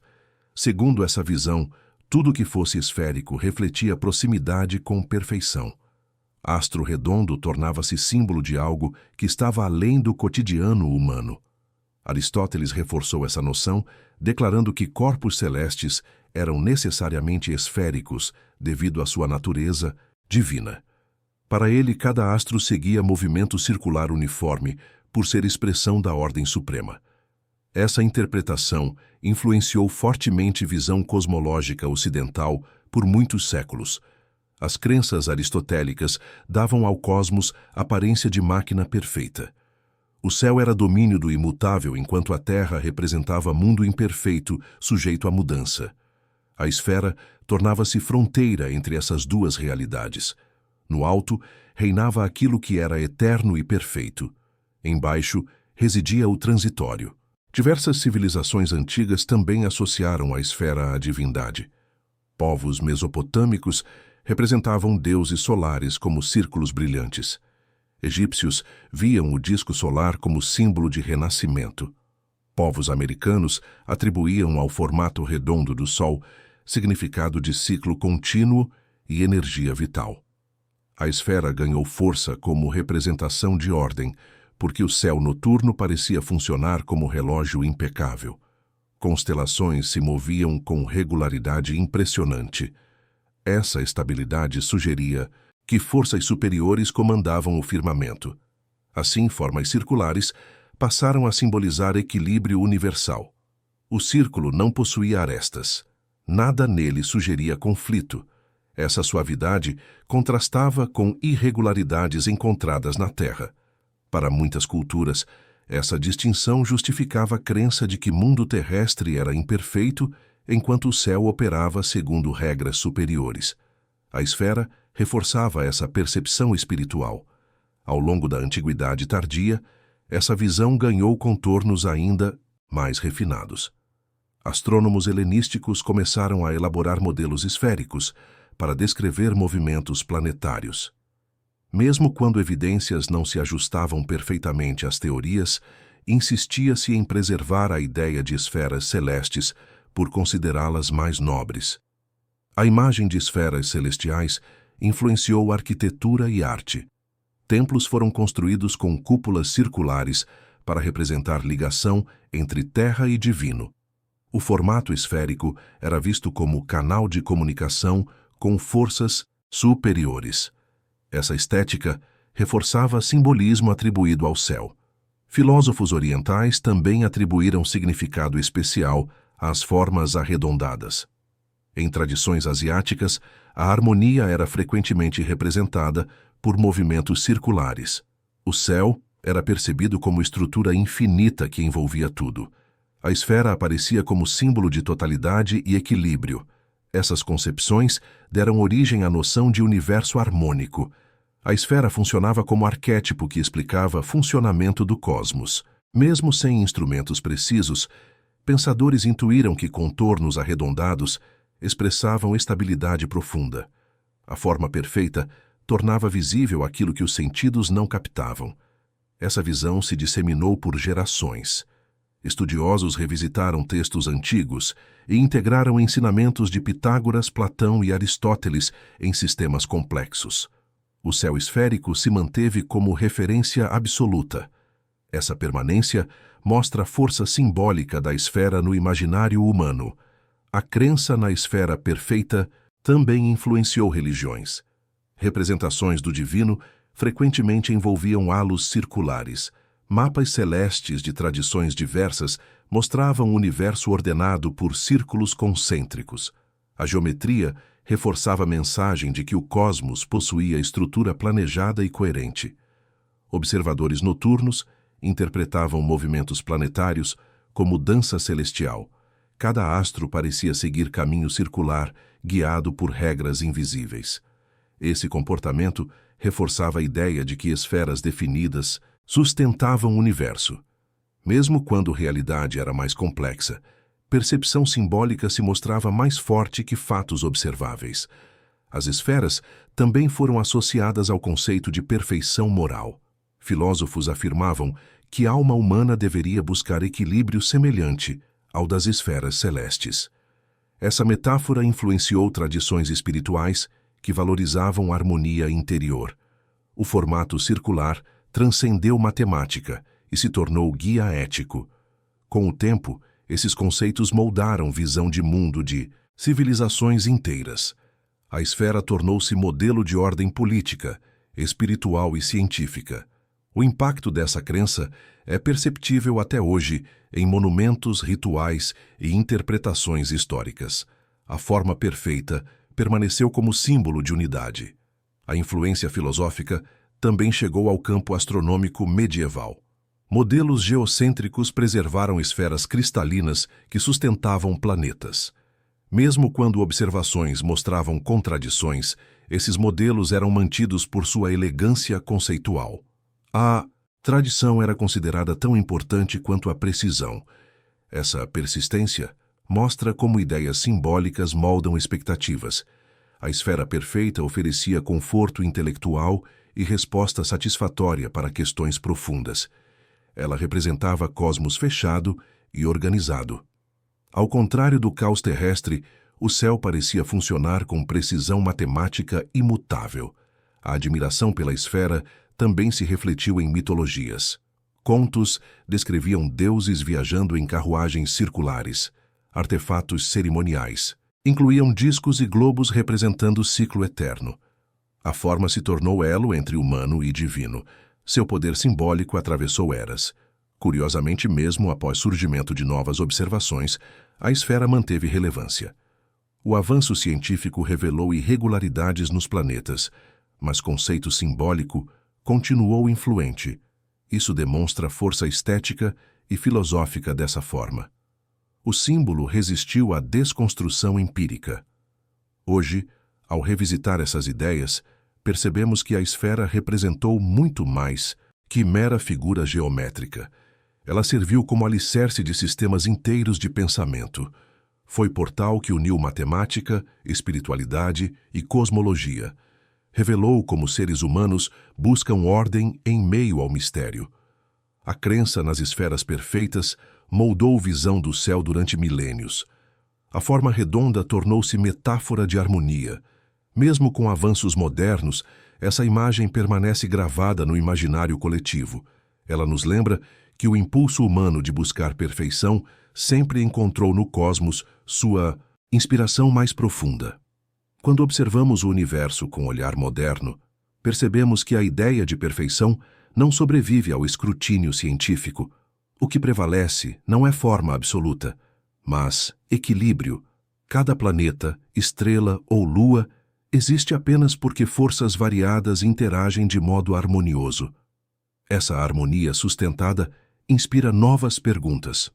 Segundo essa visão, Tudo que fosse esférico refletia proximidade com perfeição. Astro redondo tornava-se símbolo de algo que estava além do cotidiano humano. Aristóteles reforçou essa noção, declarando que corpos celestes eram necessariamente esféricos devido à sua natureza divina. Para ele, cada astro seguia movimento circular uniforme por ser expressão da ordem suprema. Essa interpretação influenciou fortemente a visão cosmológica ocidental por muitos séculos. As crenças aristotélicas davam ao cosmos aparência de máquina perfeita. O céu era domínio do imutável, enquanto a terra representava mundo imperfeito, sujeito à mudança. A esfera tornava-se fronteira entre essas duas realidades. No alto, reinava aquilo que era eterno e perfeito. Embaixo, residia o transitório. Diversas civilizações antigas também associaram a esfera à divindade. Povos mesopotâmicos representavam deuses solares como círculos brilhantes. Egípcios viam o disco solar como símbolo de renascimento. Povos americanos atribuíam ao formato redondo do Sol significado de ciclo contínuo e energia vital. A esfera ganhou força como representação de ordem, porque o céu noturno parecia funcionar como relógio impecável. Constelações se moviam com regularidade impressionante. Essa estabilidade sugeria que forças superiores comandavam o firmamento. Assim, formas circulares passaram a simbolizar equilíbrio universal. O círculo não possuía arestas. Nada nele sugeria conflito. Essa suavidade contrastava com irregularidades encontradas na Terra. Para muitas culturas, essa distinção justificava a crença de que o mundo terrestre era imperfeito, enquanto o céu operava segundo regras superiores. A esfera reforçava essa percepção espiritual. Ao longo da Antiguidade Tardia, essa visão ganhou contornos ainda mais refinados. Astrônomos helenísticos começaram a elaborar modelos esféricos para descrever movimentos planetários. Mesmo quando evidências não se ajustavam perfeitamente às teorias, insistia-se em preservar a ideia de esferas celestes por considerá-las mais nobres. A imagem de esferas celestiais influenciou arquitetura e arte. Templos foram construídos com cúpulas circulares para representar ligação entre terra e divino. O formato esférico era visto como canal de comunicação com forças superiores. Essa estética reforçava simbolismo atribuído ao céu. Filósofos orientais também atribuíram significado especial às formas arredondadas. Em tradições asiáticas, a harmonia era frequentemente representada por movimentos circulares. O céu era percebido como estrutura infinita que envolvia tudo. A esfera aparecia como símbolo de totalidade e equilíbrio. Essas concepções deram origem à noção de universo harmônico. A esfera funcionava como arquétipo que explicava o funcionamento do cosmos. Mesmo sem instrumentos precisos, pensadores intuíram que contornos arredondados expressavam estabilidade profunda. A forma perfeita tornava visível aquilo que os sentidos não captavam. Essa visão se disseminou por gerações. Estudiosos revisitaram textos antigos e integraram ensinamentos de Pitágoras, Platão e Aristóteles em sistemas complexos. O céu esférico se manteve como referência absoluta. Essa permanência mostra a força simbólica da esfera no imaginário humano. A crença na esfera perfeita também influenciou religiões. Representações do divino frequentemente envolviam halos circulares. Mapas celestes de tradições diversas mostravam o universo ordenado por círculos concêntricos. A geometria reforçava a mensagem de que o cosmos possuía estrutura planejada e coerente. Observadores noturnos interpretavam movimentos planetários como dança celestial. Cada astro parecia seguir caminho circular, guiado por regras invisíveis. Esse comportamento reforçava a ideia de que esferas definidas sustentavam o universo. Mesmo quando a realidade era mais complexa, percepção simbólica se mostrava mais forte que fatos observáveis. As esferas também foram associadas ao conceito de perfeição moral. Filósofos afirmavam que a alma humana deveria buscar equilíbrio semelhante ao das esferas celestes. Essa metáfora influenciou tradições espirituais que valorizavam a harmonia interior. O formato circular transcendeu matemática e se tornou guia ético. Com o tempo, esses conceitos moldaram visão de mundo de civilizações inteiras. A esfera tornou-se modelo de ordem política, espiritual e científica. O impacto dessa crença é perceptível até hoje em monumentos, rituais e interpretações históricas. A forma perfeita permaneceu como símbolo de unidade. A influência filosófica também chegou ao campo astronômico medieval. Modelos geocêntricos preservaram esferas cristalinas que sustentavam planetas. Mesmo quando observações mostravam contradições, esses modelos eram mantidos por sua elegância conceitual. A tradição era considerada tão importante quanto a precisão. Essa persistência mostra como ideias simbólicas moldam expectativas. A esfera perfeita oferecia conforto intelectual e resposta satisfatória para questões profundas. Ela representava cosmos fechado e organizado. Ao contrário do caos terrestre, o céu parecia funcionar com precisão matemática imutável. A admiração pela esfera também se refletiu em mitologias. Contos descreviam deuses viajando em carruagens circulares. Artefatos cerimoniais incluíam discos e globos representando o ciclo eterno. A forma se tornou elo entre humano e divino. Seu poder simbólico atravessou eras. Curiosamente, mesmo após surgimento de novas observações, a esfera manteve relevância. O avanço científico revelou irregularidades nos planetas, mas o conceito simbólico continuou influente. Isso demonstra a força estética e filosófica dessa forma. O símbolo resistiu à desconstrução empírica. Hoje, ao revisitar essas ideias, percebemos que a esfera representou muito mais que mera figura geométrica. Ela serviu como alicerce de sistemas inteiros de pensamento. Foi portal que uniu matemática, espiritualidade e cosmologia. Revelou como seres humanos buscam ordem em meio ao mistério. A crença nas esferas perfeitas moldou visão do céu durante milênios. A forma redonda tornou-se metáfora de harmonia. Mesmo com avanços modernos, essa imagem permanece gravada no imaginário coletivo. Ela nos lembra que o impulso humano de buscar perfeição sempre encontrou no cosmos sua inspiração mais profunda. Quando observamos o universo com olhar moderno, percebemos que a ideia de perfeição não sobrevive ao escrutínio científico. O que prevalece não é forma absoluta, mas equilíbrio. Cada planeta, estrela ou lua existe apenas porque forças variadas interagem de modo harmonioso. Essa harmonia sustentada inspira novas perguntas.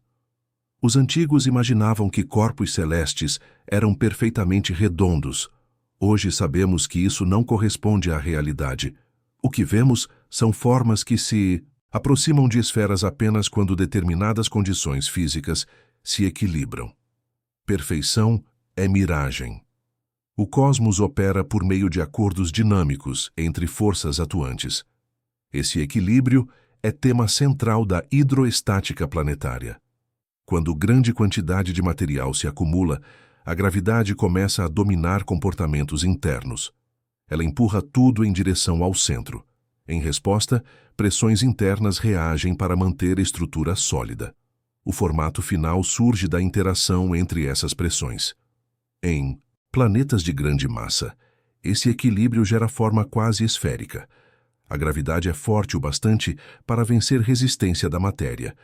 Os antigos imaginavam que corpos celestes eram perfeitamente redondos. Hoje sabemos que isso não corresponde à realidade. O que vemos são formas que se aproximam de esferas apenas quando determinadas condições físicas se equilibram. Perfeição é miragem. O cosmos opera por meio de acordos dinâmicos entre forças atuantes. Esse equilíbrio é tema central da hidroestática planetária. Quando grande quantidade de material se acumula, a gravidade começa a dominar comportamentos internos. Ela empurra tudo em direção ao centro. Em resposta, pressões internas reagem para manter a estrutura sólida. O formato final surge da interação entre essas pressões. Em planetas de grande massa, esse equilíbrio gera forma quase esférica. A gravidade é forte o bastante para vencer resistência da matéria.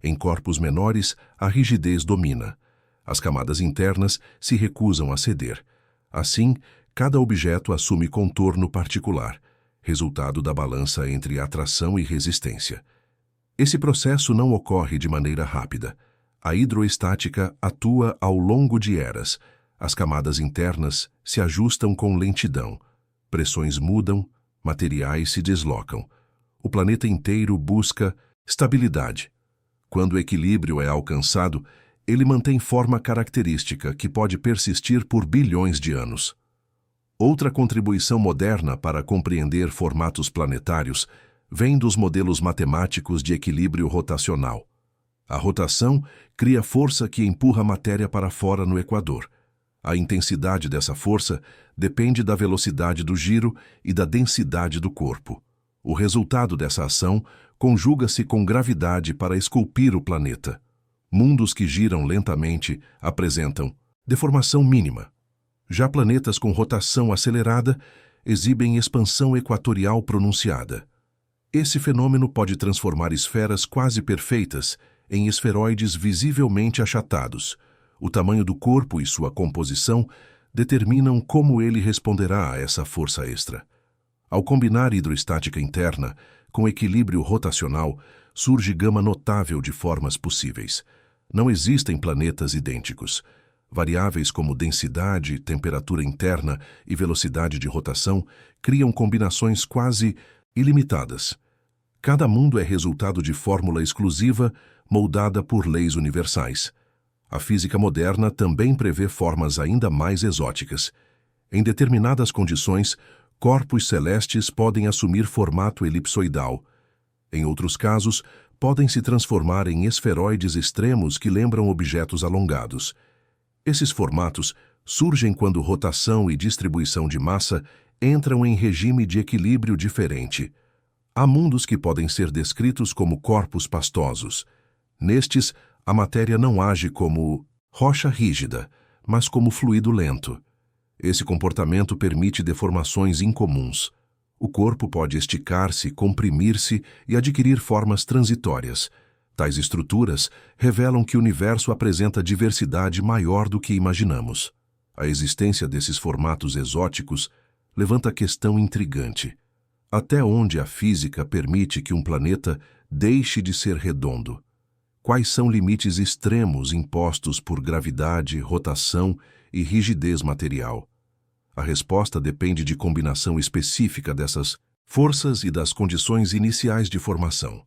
Em corpos menores, a rigidez domina. As camadas internas se recusam a ceder. Assim, cada objeto assume contorno particular, resultado da balança entre atração e resistência. Esse processo não ocorre de maneira rápida. A hidroestática atua ao longo de eras. As camadas internas se ajustam com lentidão. Pressões mudam, materiais se deslocam. O planeta inteiro busca estabilidade. Quando o equilíbrio é alcançado, ele mantém forma característica que pode persistir por bilhões de anos. Outra contribuição moderna para compreender formatos planetários vem dos modelos matemáticos de equilíbrio rotacional. A rotação cria força que empurra a matéria para fora no equador. A intensidade dessa força depende da velocidade do giro e da densidade do corpo. O resultado dessa ação conjuga-se com gravidade para esculpir o planeta. Mundos que giram lentamente apresentam deformação mínima. Já planetas com rotação acelerada exibem expansão equatorial pronunciada. Esse fenômeno pode transformar esferas quase perfeitas em esferoides visivelmente achatados. O tamanho do corpo e sua composição determinam como ele responderá a essa força extra. Ao combinar hidroestática interna com equilíbrio rotacional, surge gama notável de formas possíveis. Não existem planetas idênticos. Variáveis como densidade, temperatura interna e velocidade de rotação criam combinações quase ilimitadas. Cada mundo é resultado de fórmula exclusiva moldada por leis universais. A física moderna também prevê formas ainda mais exóticas. Em determinadas condições, corpos celestes podem assumir formato elipsoidal. Em outros casos, podem se transformar em esferoides extremos que lembram objetos alongados. Esses formatos surgem quando rotação e distribuição de massa entram em regime de equilíbrio diferente. Há mundos que podem ser descritos como corpos pastosos. Nestes, a matéria não age como rocha rígida, mas como fluido lento. Esse comportamento permite deformações incomuns. O corpo pode esticar-se, comprimir-se e adquirir formas transitórias. Tais estruturas revelam que o universo apresenta diversidade maior do que imaginamos. A existência desses formatos exóticos levanta a questão intrigante. Até onde a física permite que um planeta deixe de ser redondo? Quais são limites extremos impostos por gravidade, rotação e rigidez material? A resposta depende de combinação específica dessas forças e das condições iniciais de formação.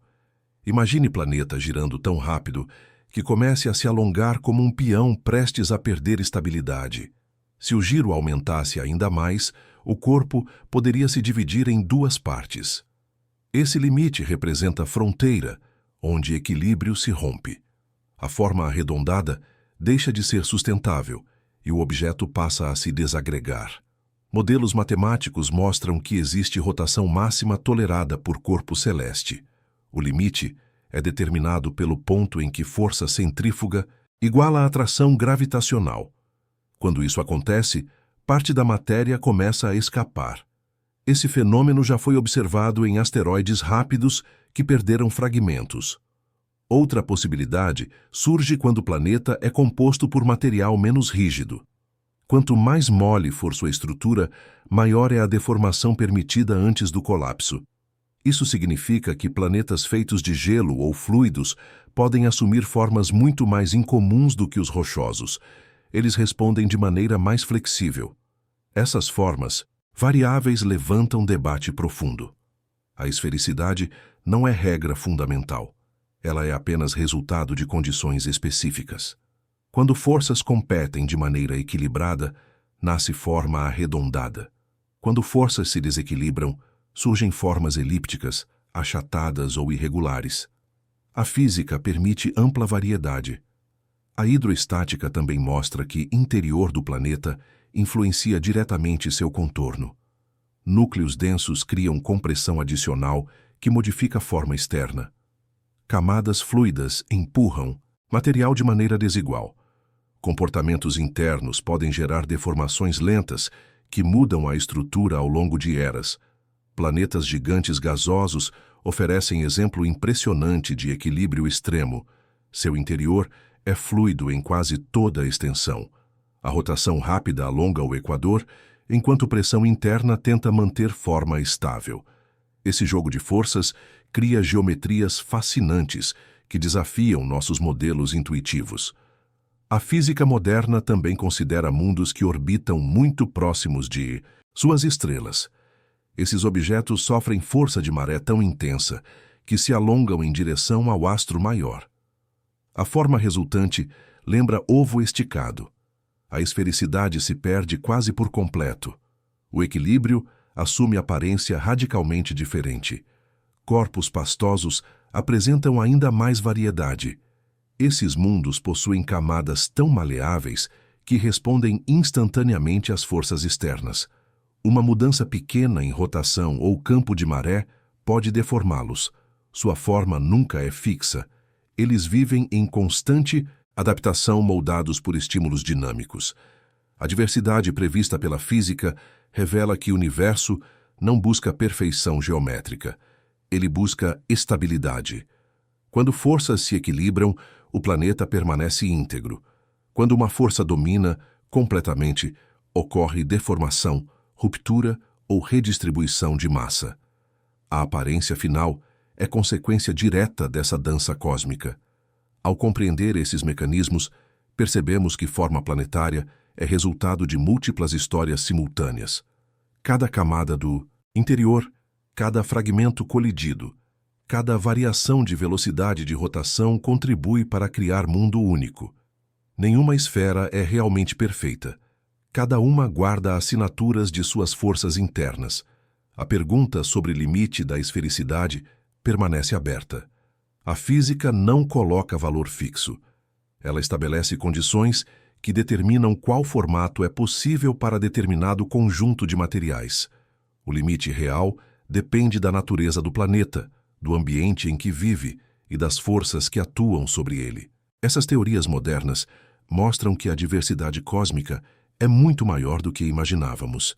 Imagine planeta girando tão rápido que comece a se alongar como um peão prestes a perder estabilidade. Se o giro aumentasse ainda mais, o corpo poderia se dividir em duas partes. Esse limite representa a fronteira, onde equilíbrio se rompe. A forma arredondada deixa de ser sustentável e o objeto passa a se desagregar. Modelos matemáticos mostram que existe rotação máxima tolerada por corpo celeste. O limite é determinado pelo ponto em que força centrífuga iguala a atração gravitacional. Quando isso acontece, parte da matéria começa a escapar. Esse fenômeno já foi observado em asteroides rápidos que perderam fragmentos. Outra possibilidade surge quando o planeta é composto por material menos rígido. Quanto mais mole for sua estrutura, maior é a deformação permitida antes do colapso. Isso significa que planetas feitos de gelo ou fluidos podem assumir formas muito mais incomuns do que os rochosos. Eles respondem de maneira mais flexível. Essas formas variáveis levantam debate profundo. A esfericidade não é regra fundamental. Ela é apenas resultado de condições específicas. Quando forças competem de maneira equilibrada, nasce forma arredondada. Quando forças se desequilibram, surgem formas elípticas, achatadas ou irregulares. A física permite ampla variedade. A hidroestática também mostra que o interior do planeta influencia diretamente seu contorno. Núcleos densos criam compressão adicional que modifica a forma externa. Camadas fluidas empurram material de maneira desigual. Comportamentos internos podem gerar deformações lentas que mudam a estrutura ao longo de eras. Planetas gigantes gasosos oferecem exemplo impressionante de equilíbrio extremo. Seu interior é fluido em quase toda a extensão. A rotação rápida alonga o equador, enquanto pressão interna tenta manter forma estável. Esse jogo de forças cria geometrias fascinantes que desafiam nossos modelos intuitivos. A física moderna também considera mundos que orbitam muito próximos de suas estrelas. Esses objetos sofrem força de maré tão intensa que se alongam em direção ao astro maior. A forma resultante lembra ovo esticado. A esfericidade se perde quase por completo. O equilíbrio assume aparência radicalmente diferente. Corpos pastosos apresentam ainda mais variedade. Esses mundos possuem camadas tão maleáveis que respondem instantaneamente às forças externas. Uma mudança pequena em rotação ou campo de maré pode deformá-los. Sua forma nunca é fixa. Eles vivem em constante adaptação, moldados por estímulos dinâmicos. A diversidade prevista pela física revela que o universo não busca perfeição geométrica. Ele busca estabilidade. Quando forças se equilibram, o planeta permanece íntegro. Quando uma força domina completamente, ocorre deformação, ruptura ou redistribuição de massa. A aparência final é consequência direta dessa dança cósmica. Ao compreender esses mecanismos, percebemos que forma planetária é resultado de múltiplas histórias simultâneas. Cada camada do interior, cada fragmento colidido, cada variação de velocidade de rotação contribui para criar mundo único. Nenhuma esfera é realmente perfeita. Cada uma guarda assinaturas de suas forças internas. A pergunta sobre o limite da esfericidade permanece aberta. A física não coloca valor fixo. Ela estabelece condições que determinam qual formato é possível para determinado conjunto de materiais. O limite real depende da natureza do planeta, do ambiente em que vive e das forças que atuam sobre ele. Essas teorias modernas mostram que a diversidade cósmica é muito maior do que imaginávamos.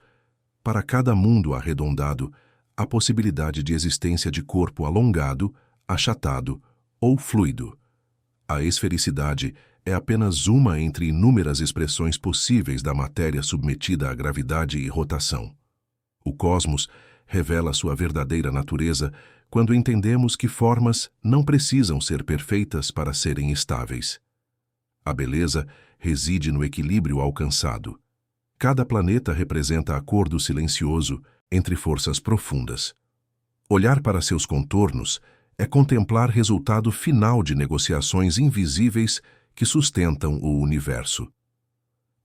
Para cada mundo arredondado, há possibilidade de existência de corpo alongado, achatado ou fluido. A esfericidade é apenas uma entre inúmeras expressões possíveis da matéria submetida à gravidade e rotação. O cosmos revela sua verdadeira natureza quando entendemos que formas não precisam ser perfeitas para serem estáveis. A beleza reside no equilíbrio alcançado. Cada planeta representa acordo silencioso entre forças profundas. Olhar para seus contornos é contemplar resultado final de negociações invisíveis que sustentam o universo.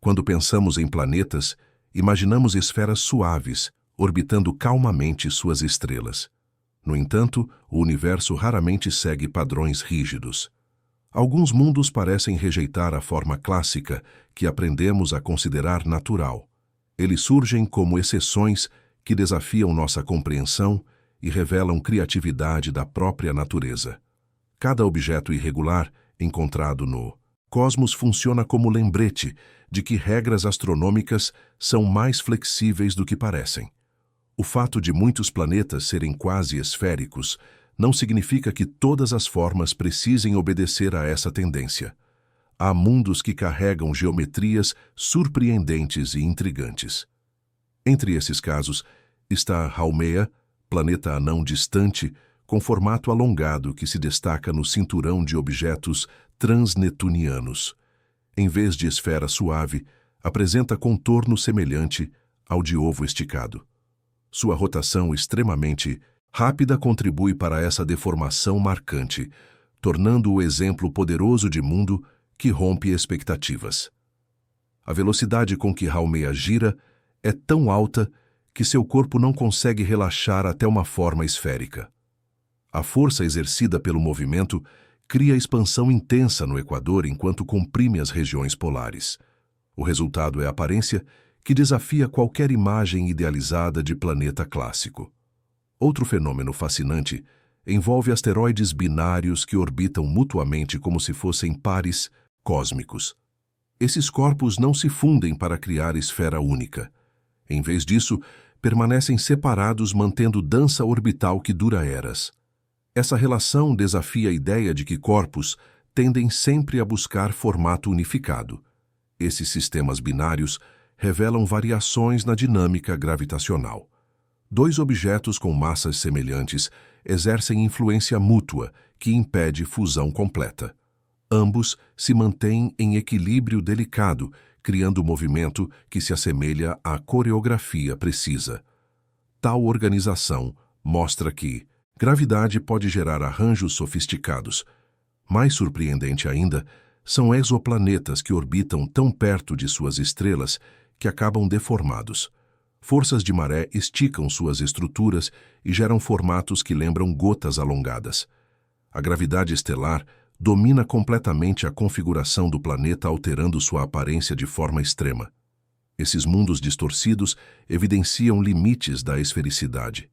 Quando pensamos em planetas, imaginamos esferas suaves, orbitando calmamente suas estrelas. No entanto, o universo raramente segue padrões rígidos. Alguns mundos parecem rejeitar a forma clássica que aprendemos a considerar natural. Eles surgem como exceções que desafiam nossa compreensão e revelam criatividade da própria natureza. Cada objeto irregular encontrado no cosmos funciona como lembrete de que regras astronômicas são mais flexíveis do que parecem. O fato de muitos planetas serem quase esféricos não significa que todas as formas precisem obedecer a essa tendência. Há mundos que carregam geometrias surpreendentes e intrigantes. Entre esses casos está Haumea, planeta anão distante, com formato alongado que se destaca no cinturão de objetos transnetunianos. Em vez de esfera suave, apresenta contorno semelhante ao de ovo esticado. Sua rotação extremamente rápida contribui para essa deformação marcante, tornando-o exemplo poderoso de mundo que rompe expectativas. A velocidade com que Haumea gira é tão alta que seu corpo não consegue relaxar até uma forma esférica. A força exercida pelo movimento cria expansão intensa no Equador enquanto comprime as regiões polares. O resultado é a aparência que desafia qualquer imagem idealizada de planeta clássico. Outro fenômeno fascinante envolve asteroides binários que orbitam mutuamente como se fossem pares cósmicos. Esses corpos não se fundem para criar esfera única. Em vez disso, permanecem separados mantendo dança orbital que dura eras. Essa relação desafia a ideia de que corpos tendem sempre a buscar formato unificado. Esses sistemas binários revelam variações na dinâmica gravitacional. Dois objetos com massas semelhantes exercem influência mútua que impede fusão completa. Ambos se mantêm em equilíbrio delicado, criando movimento que se assemelha à coreografia precisa. Tal organização mostra que gravidade pode gerar arranjos sofisticados. Mais surpreendente ainda, são exoplanetas que orbitam tão perto de suas estrelas que acabam deformados. Forças de maré esticam suas estruturas e geram formatos que lembram gotas alongadas. A gravidade estelar domina completamente a configuração do planeta, alterando sua aparência de forma extrema. Esses mundos distorcidos evidenciam limites da esfericidade.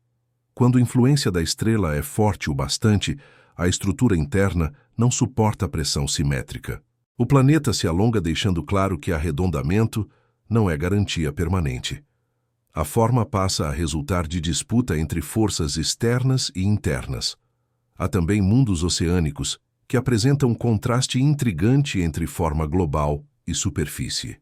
Quando a influência da estrela é forte o bastante, a estrutura interna não suporta a pressão simétrica. O planeta se alonga, deixando claro que arredondamento não é garantia permanente. A forma passa a resultar de disputa entre forças externas e internas. Há também mundos oceânicos, que apresentam um contraste intrigante entre forma global e superfície.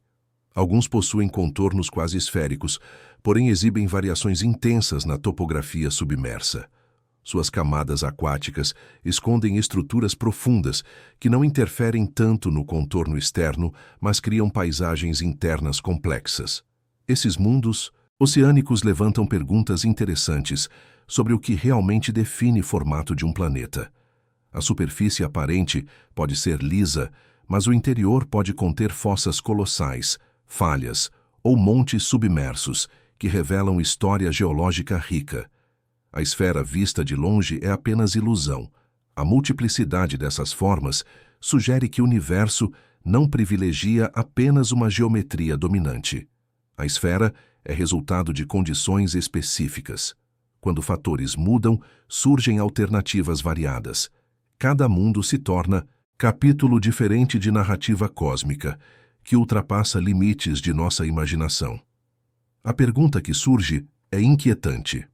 Alguns possuem contornos quase esféricos, porém exibem variações intensas na topografia submersa. Suas camadas aquáticas escondem estruturas profundas que não interferem tanto no contorno externo, mas criam paisagens internas complexas. Esses mundos oceânicos levantam perguntas interessantes sobre o que realmente define o formato de um planeta. A superfície aparente pode ser lisa, mas o interior pode conter fossas colossais, falhas ou montes submersos que revelam história geológica rica. A esfera vista de longe é apenas ilusão. A multiplicidade dessas formas sugere que o universo não privilegia apenas uma geometria dominante. A esfera é resultado de condições específicas. Quando fatores mudam, surgem alternativas variadas. Cada mundo se torna capítulo diferente de narrativa cósmica, que ultrapassa limites de nossa imaginação. A pergunta que surge é inquietante.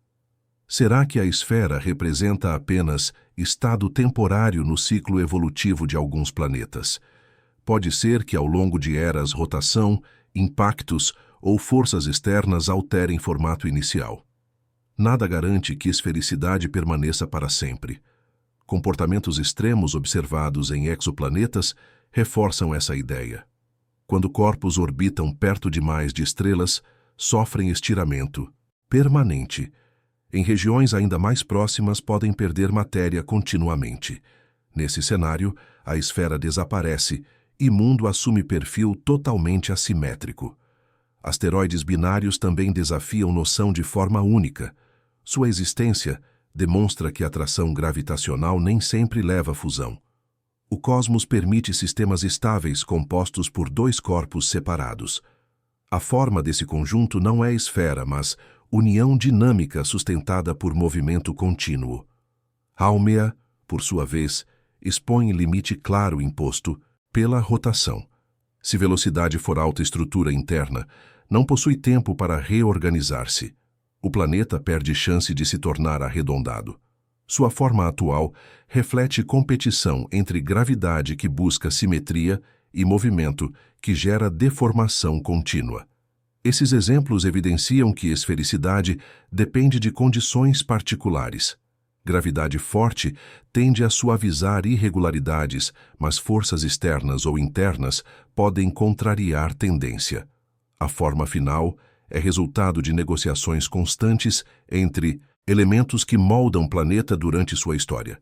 Será que a esfera representa apenas estado temporário no ciclo evolutivo de alguns planetas? Pode ser que ao longo de eras, rotação, impactos ou forças externas alterem formato inicial. Nada garante que esfericidade permaneça para sempre. Comportamentos extremos observados em exoplanetas reforçam essa ideia. Quando corpos orbitam perto demais de estrelas, sofrem estiramento permanente. Em regiões ainda mais próximas, podem perder matéria continuamente. Nesse cenário, a esfera desaparece e o mundo assume perfil totalmente assimétrico. Asteroides binários também desafiam noção de forma única. Sua existência demonstra que a atração gravitacional nem sempre leva à fusão. O cosmos permite sistemas estáveis compostos por dois corpos separados. A forma desse conjunto não é esfera, mas união dinâmica sustentada por movimento contínuo. Haumea, por sua vez, expõe limite claro imposto pela rotação. Se velocidade for alta, estrutura interna não possui tempo para reorganizar-se. O planeta perde chance de se tornar arredondado. Sua forma atual reflete competição entre gravidade, que busca simetria, e movimento, que gera deformação contínua. Esses exemplos evidenciam que esfericidade depende de condições particulares. Gravidade forte tende a suavizar irregularidades, mas forças externas ou internas podem contrariar tendência. A forma final é resultado de negociações constantes entre elementos que moldam o planeta durante sua história.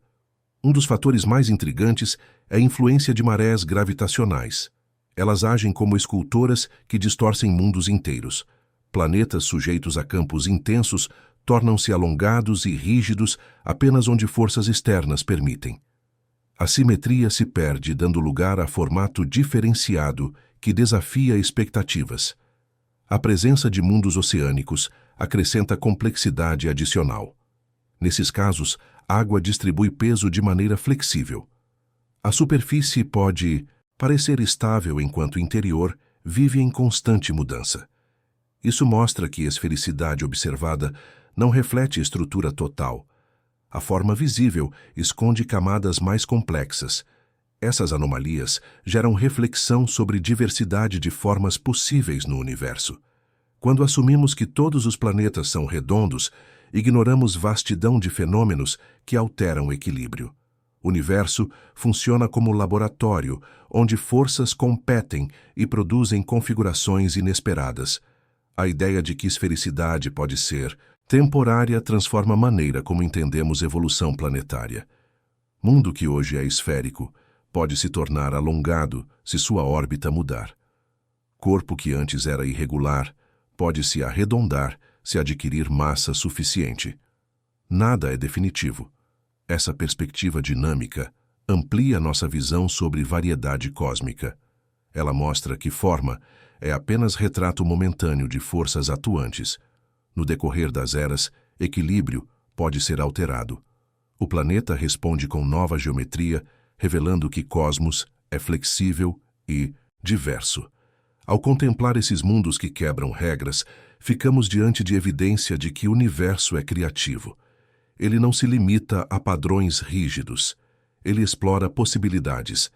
Um dos fatores mais intrigantes é a influência de marés gravitacionais. Elas agem como escultoras que distorcem mundos inteiros. Planetas sujeitos a campos intensos tornam-se alongados e rígidos apenas onde forças externas permitem. A simetria se perde, dando lugar a formato diferenciado que desafia expectativas. A presença de mundos oceânicos acrescenta complexidade adicional. Nesses casos, a água distribui peso de maneira flexível. A superfície pode parecer estável enquanto o interior vive em constante mudança. Isso mostra que a esfericidade observada não reflete estrutura total. A forma visível esconde camadas mais complexas. Essas anomalias geram reflexão sobre diversidade de formas possíveis no universo. Quando assumimos que todos os planetas são redondos, ignoramos vastidão de fenômenos que alteram o equilíbrio. O universo funciona como laboratório, onde forças competem e produzem configurações inesperadas. A ideia de que esfericidade pode ser temporária transforma a maneira como entendemos evolução planetária. Mundo que hoje é esférico pode se tornar alongado se sua órbita mudar. Corpo que antes era irregular pode se arredondar se adquirir massa suficiente. Nada é definitivo. Essa perspectiva dinâmica amplia nossa visão sobre variedade cósmica. Ela mostra que forma é apenas retrato momentâneo de forças atuantes. No decorrer das eras, equilíbrio pode ser alterado. O planeta responde com nova geometria, revelando que cosmos é flexível e diverso. Ao contemplar esses mundos que quebram regras, ficamos diante de evidência de que o universo é criativo. Ele não se limita a padrões rígidos. Ele explora possibilidades.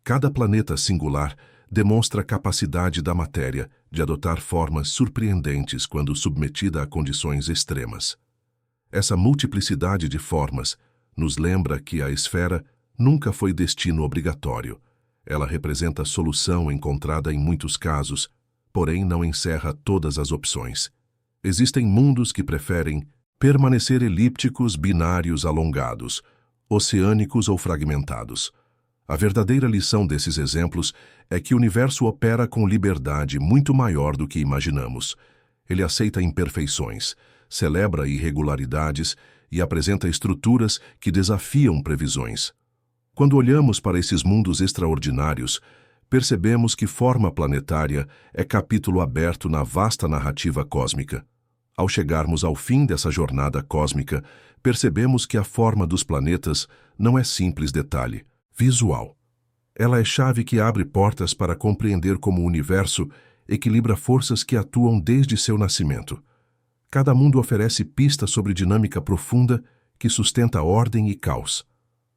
Cada planeta singular demonstra a capacidade da matéria de adotar formas surpreendentes quando submetida a condições extremas. Essa multiplicidade de formas nos lembra que a esfera nunca foi destino obrigatório. Ela representa a solução encontrada em muitos casos, porém não encerra todas as opções. Existem mundos que preferem permanecer elípticos, binários alongados, oceânicos ou fragmentados. A verdadeira lição desses exemplos é que o universo opera com liberdade muito maior do que imaginamos. Ele aceita imperfeições, celebra irregularidades e apresenta estruturas que desafiam previsões. Quando olhamos para esses mundos extraordinários, percebemos que forma planetária é capítulo aberto na vasta narrativa cósmica. Ao chegarmos ao fim dessa jornada cósmica, percebemos que a forma dos planetas não é simples detalhe visual. Ela é chave que abre portas para compreender como o universo equilibra forças que atuam desde seu nascimento. Cada mundo oferece pistas sobre dinâmica profunda que sustenta ordem e caos.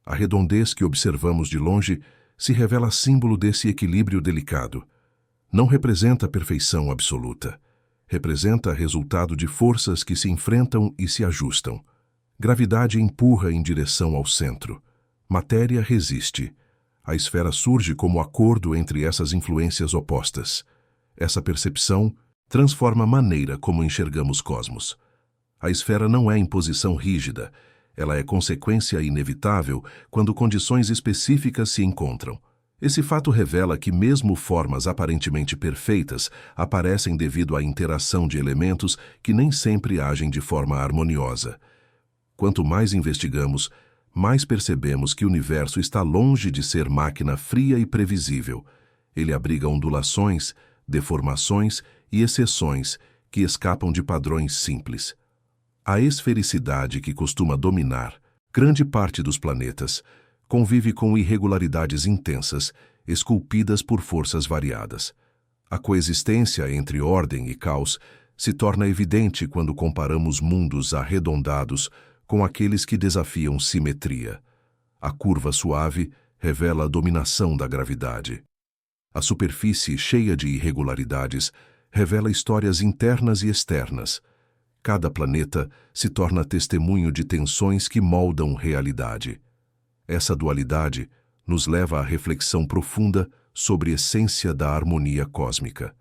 A redondez que observamos de longe se revela símbolo desse equilíbrio delicado. Não representa perfeição absoluta. Representa resultado de forças que se enfrentam e se ajustam. Gravidade empurra em direção ao centro. Matéria resiste. A esfera surge como acordo entre essas influências opostas. Essa percepção transforma a maneira como enxergamos cosmos. A esfera não é imposição rígida. Ela é consequência inevitável quando condições específicas se encontram. Esse fato revela que mesmo formas aparentemente perfeitas aparecem devido à interação de elementos que nem sempre agem de forma harmoniosa. Quanto mais investigamos, mais percebemos que o universo está longe de ser máquina fria e previsível. Ele abriga ondulações, deformações e exceções que escapam de padrões simples. A esfericidade que costuma dominar grande parte dos planetas convive com irregularidades intensas, esculpidas por forças variadas. A coexistência entre ordem e caos se torna evidente quando comparamos mundos arredondados com aqueles que desafiam simetria. A curva suave revela a dominação da gravidade. A superfície cheia de irregularidades revela histórias internas e externas. Cada planeta se torna testemunho de tensões que moldam realidade. Essa dualidade nos leva à reflexão profunda sobre a essência da harmonia cósmica.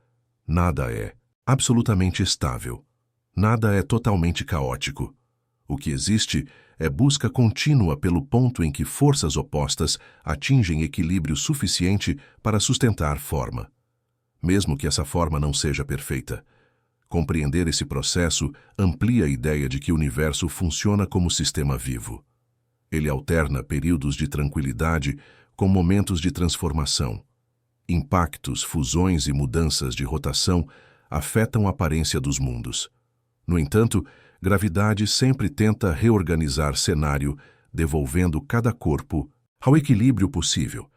Nada é absolutamente estável. Nada é totalmente caótico. O que existe é busca contínua pelo ponto em que forças opostas atingem equilíbrio suficiente para sustentar forma. Mesmo que essa forma não seja perfeita, compreender esse processo amplia a ideia de que o universo funciona como sistema vivo. Ele alterna períodos de tranquilidade com momentos de transformação. Impactos, fusões e mudanças de rotação afetam a aparência dos mundos. No entanto, gravidade sempre tenta reorganizar cenário, devolvendo cada corpo ao equilíbrio possível.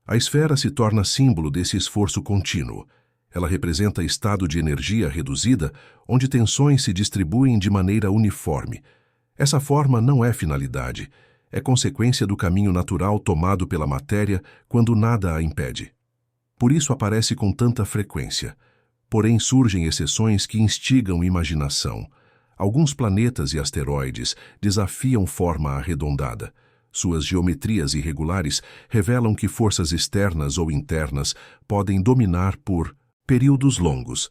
A esfera se torna símbolo desse esforço contínuo. Ela representa estado de energia reduzida, onde tensões se distribuem de maneira uniforme. Essa forma não é finalidade, é consequência do caminho natural tomado pela matéria quando nada a impede. Por isso aparece com tanta frequência. Porém, surgem exceções que instigam imaginação. Alguns planetas e asteroides desafiam forma arredondada. Suas geometrias irregulares revelam que forças externas ou internas podem dominar por períodos longos.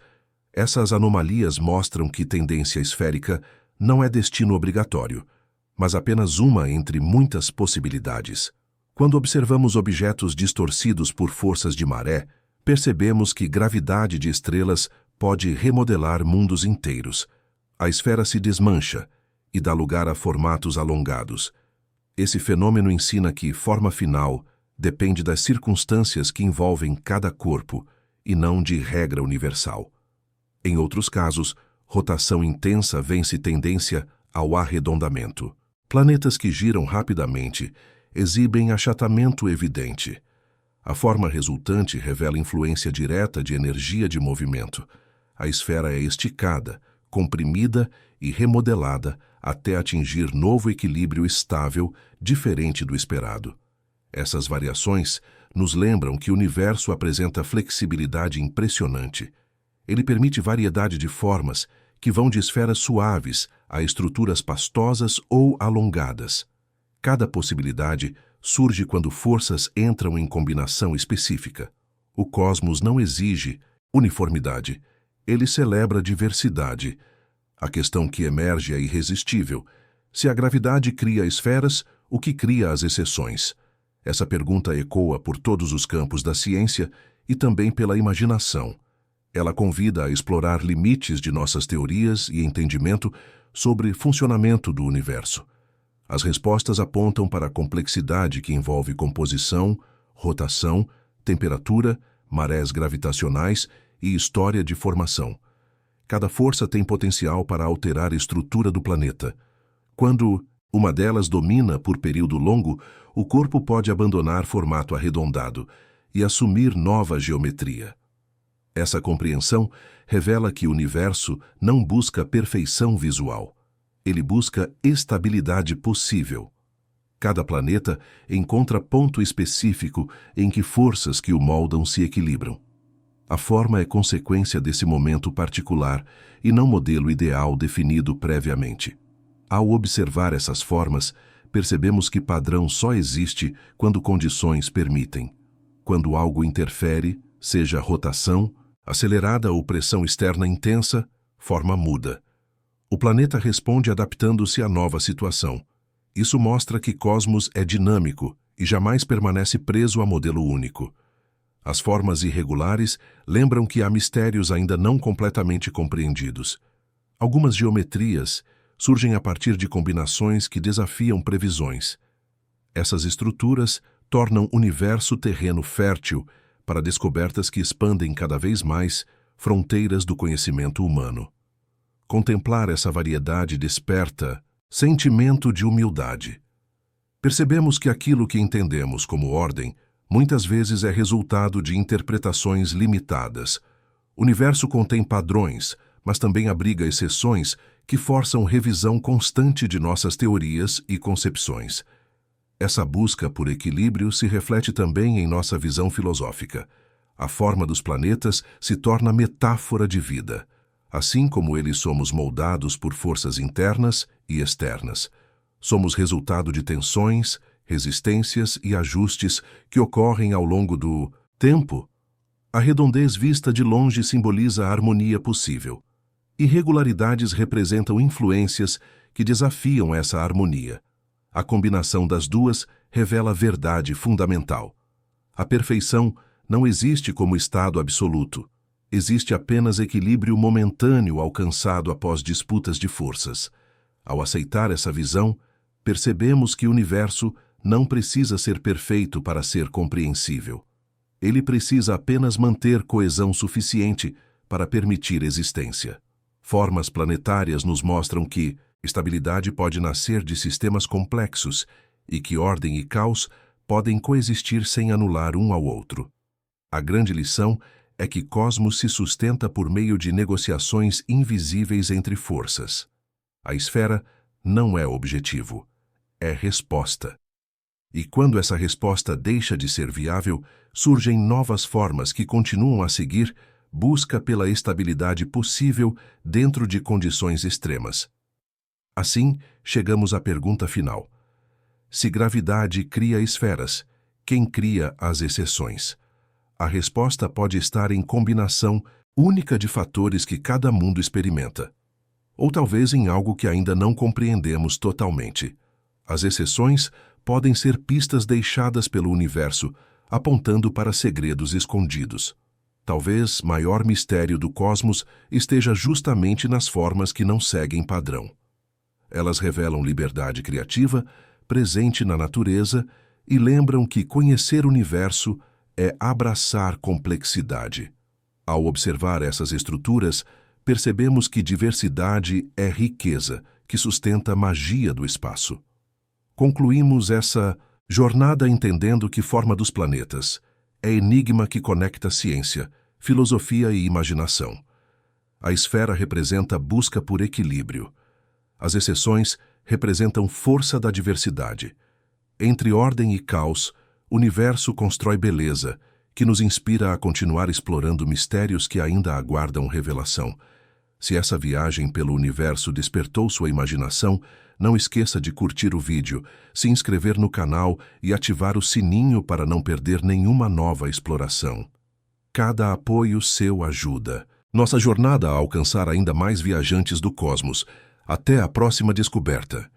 Essas anomalias mostram que tendência esférica não é destino obrigatório, mas apenas uma entre muitas possibilidades. Quando observamos objetos distorcidos por forças de maré, percebemos que gravidade de estrelas pode remodelar mundos inteiros. A esfera se desmancha e dá lugar a formatos alongados. Esse fenômeno ensina que forma final depende das circunstâncias que envolvem cada corpo e não de regra universal. Em outros casos, rotação intensa vence tendência ao arredondamento. Planetas que giram rapidamente exibem achatamento evidente. A forma resultante revela influência direta de energia de movimento. A esfera é esticada, comprimida e remodelada até atingir novo equilíbrio estável, diferente do esperado. Essas variações nos lembram que o universo apresenta flexibilidade impressionante. Ele permite variedade de formas que vão de esferas suaves a estruturas pastosas ou alongadas. Cada possibilidade surge quando forças entram em combinação específica. O cosmos não exige uniformidade, ele celebra diversidade. A questão que emerge é irresistível. Se a gravidade cria esferas, o que cria as exceções? Essa pergunta ecoa por todos os campos da ciência e também pela imaginação. Ela convida a explorar limites de nossas teorias e entendimento sobre funcionamento do universo. As respostas apontam para a complexidade que envolve composição, rotação, temperatura, marés gravitacionais e história de formação. Cada força tem potencial para alterar a estrutura do planeta. Quando uma delas domina por período longo, o corpo pode abandonar formato arredondado e assumir nova geometria. Essa compreensão revela que o universo não busca perfeição visual. Ele busca estabilidade possível. Cada planeta encontra ponto específico em que forças que o moldam se equilibram. A forma é consequência desse momento particular e não modelo ideal definido previamente. Ao observar essas formas, percebemos que padrão só existe quando condições permitem. Quando algo interfere, seja rotação, acelerada ou pressão externa intensa, forma muda. O planeta responde adaptando-se à nova situação. Isso mostra que cosmos é dinâmico e jamais permanece preso a modelo único. As formas irregulares lembram que há mistérios ainda não completamente compreendidos. Algumas geometrias surgem a partir de combinações que desafiam previsões. Essas estruturas tornam o universo terreno fértil para descobertas que expandem cada vez mais fronteiras do conhecimento humano. Contemplar essa variedade desperta sentimento de humildade. Percebemos que aquilo que entendemos como ordem muitas vezes é resultado de interpretações limitadas. O universo contém padrões, mas também abriga exceções que forçam revisão constante de nossas teorias e concepções. Essa busca por equilíbrio se reflete também em nossa visão filosófica. A forma dos planetas se torna metáfora de vida. Assim como eles somos moldados por forças internas e externas. Somos resultado de tensões, resistências e ajustes que ocorrem ao longo do tempo. A redondez vista de longe simboliza a harmonia possível. Irregularidades representam influências que desafiam essa harmonia. A combinação das duas revela verdade fundamental. A perfeição não existe como estado absoluto. Existe apenas equilíbrio momentâneo alcançado após disputas de forças. Ao aceitar essa visão, percebemos que o universo não precisa ser perfeito para ser compreensível. Ele precisa apenas manter coesão suficiente para permitir existência. Formas planetárias nos mostram que estabilidade pode nascer de sistemas complexos e que ordem e caos podem coexistir sem anular um ao outro. A grande lição é que cosmos se sustenta por meio de negociações invisíveis entre forças. A esfera não é objetivo, é resposta. E quando essa resposta deixa de ser viável, surgem novas formas que continuam a seguir busca pela estabilidade possível dentro de condições extremas. Assim, chegamos à pergunta final. Se gravidade cria esferas, quem cria as exceções? A resposta pode estar em combinação única de fatores que cada mundo experimenta. Ou talvez em algo que ainda não compreendemos totalmente. As exceções podem ser pistas deixadas pelo universo, apontando para segredos escondidos. Talvez maior mistério do cosmos esteja justamente nas formas que não seguem padrão. Elas revelam liberdade criativa, presente na natureza, e lembram que conhecer o universo é abraçar complexidade. Ao observar essas estruturas, percebemos que diversidade é riqueza, que sustenta a magia do espaço. Concluímos essa jornada entendendo que forma dos planetas é enigma que conecta ciência, filosofia e imaginação. A esfera representa a busca por equilíbrio. As exceções representam força da diversidade. Entre ordem e caos, o universo constrói beleza, que nos inspira a continuar explorando mistérios que ainda aguardam revelação. Se essa viagem pelo universo despertou sua imaginação, não esqueça de curtir o vídeo, se inscrever no canal e ativar o sininho para não perder nenhuma nova exploração. Cada apoio seu ajuda nossa jornada a alcançar ainda mais viajantes do cosmos. Até a próxima descoberta.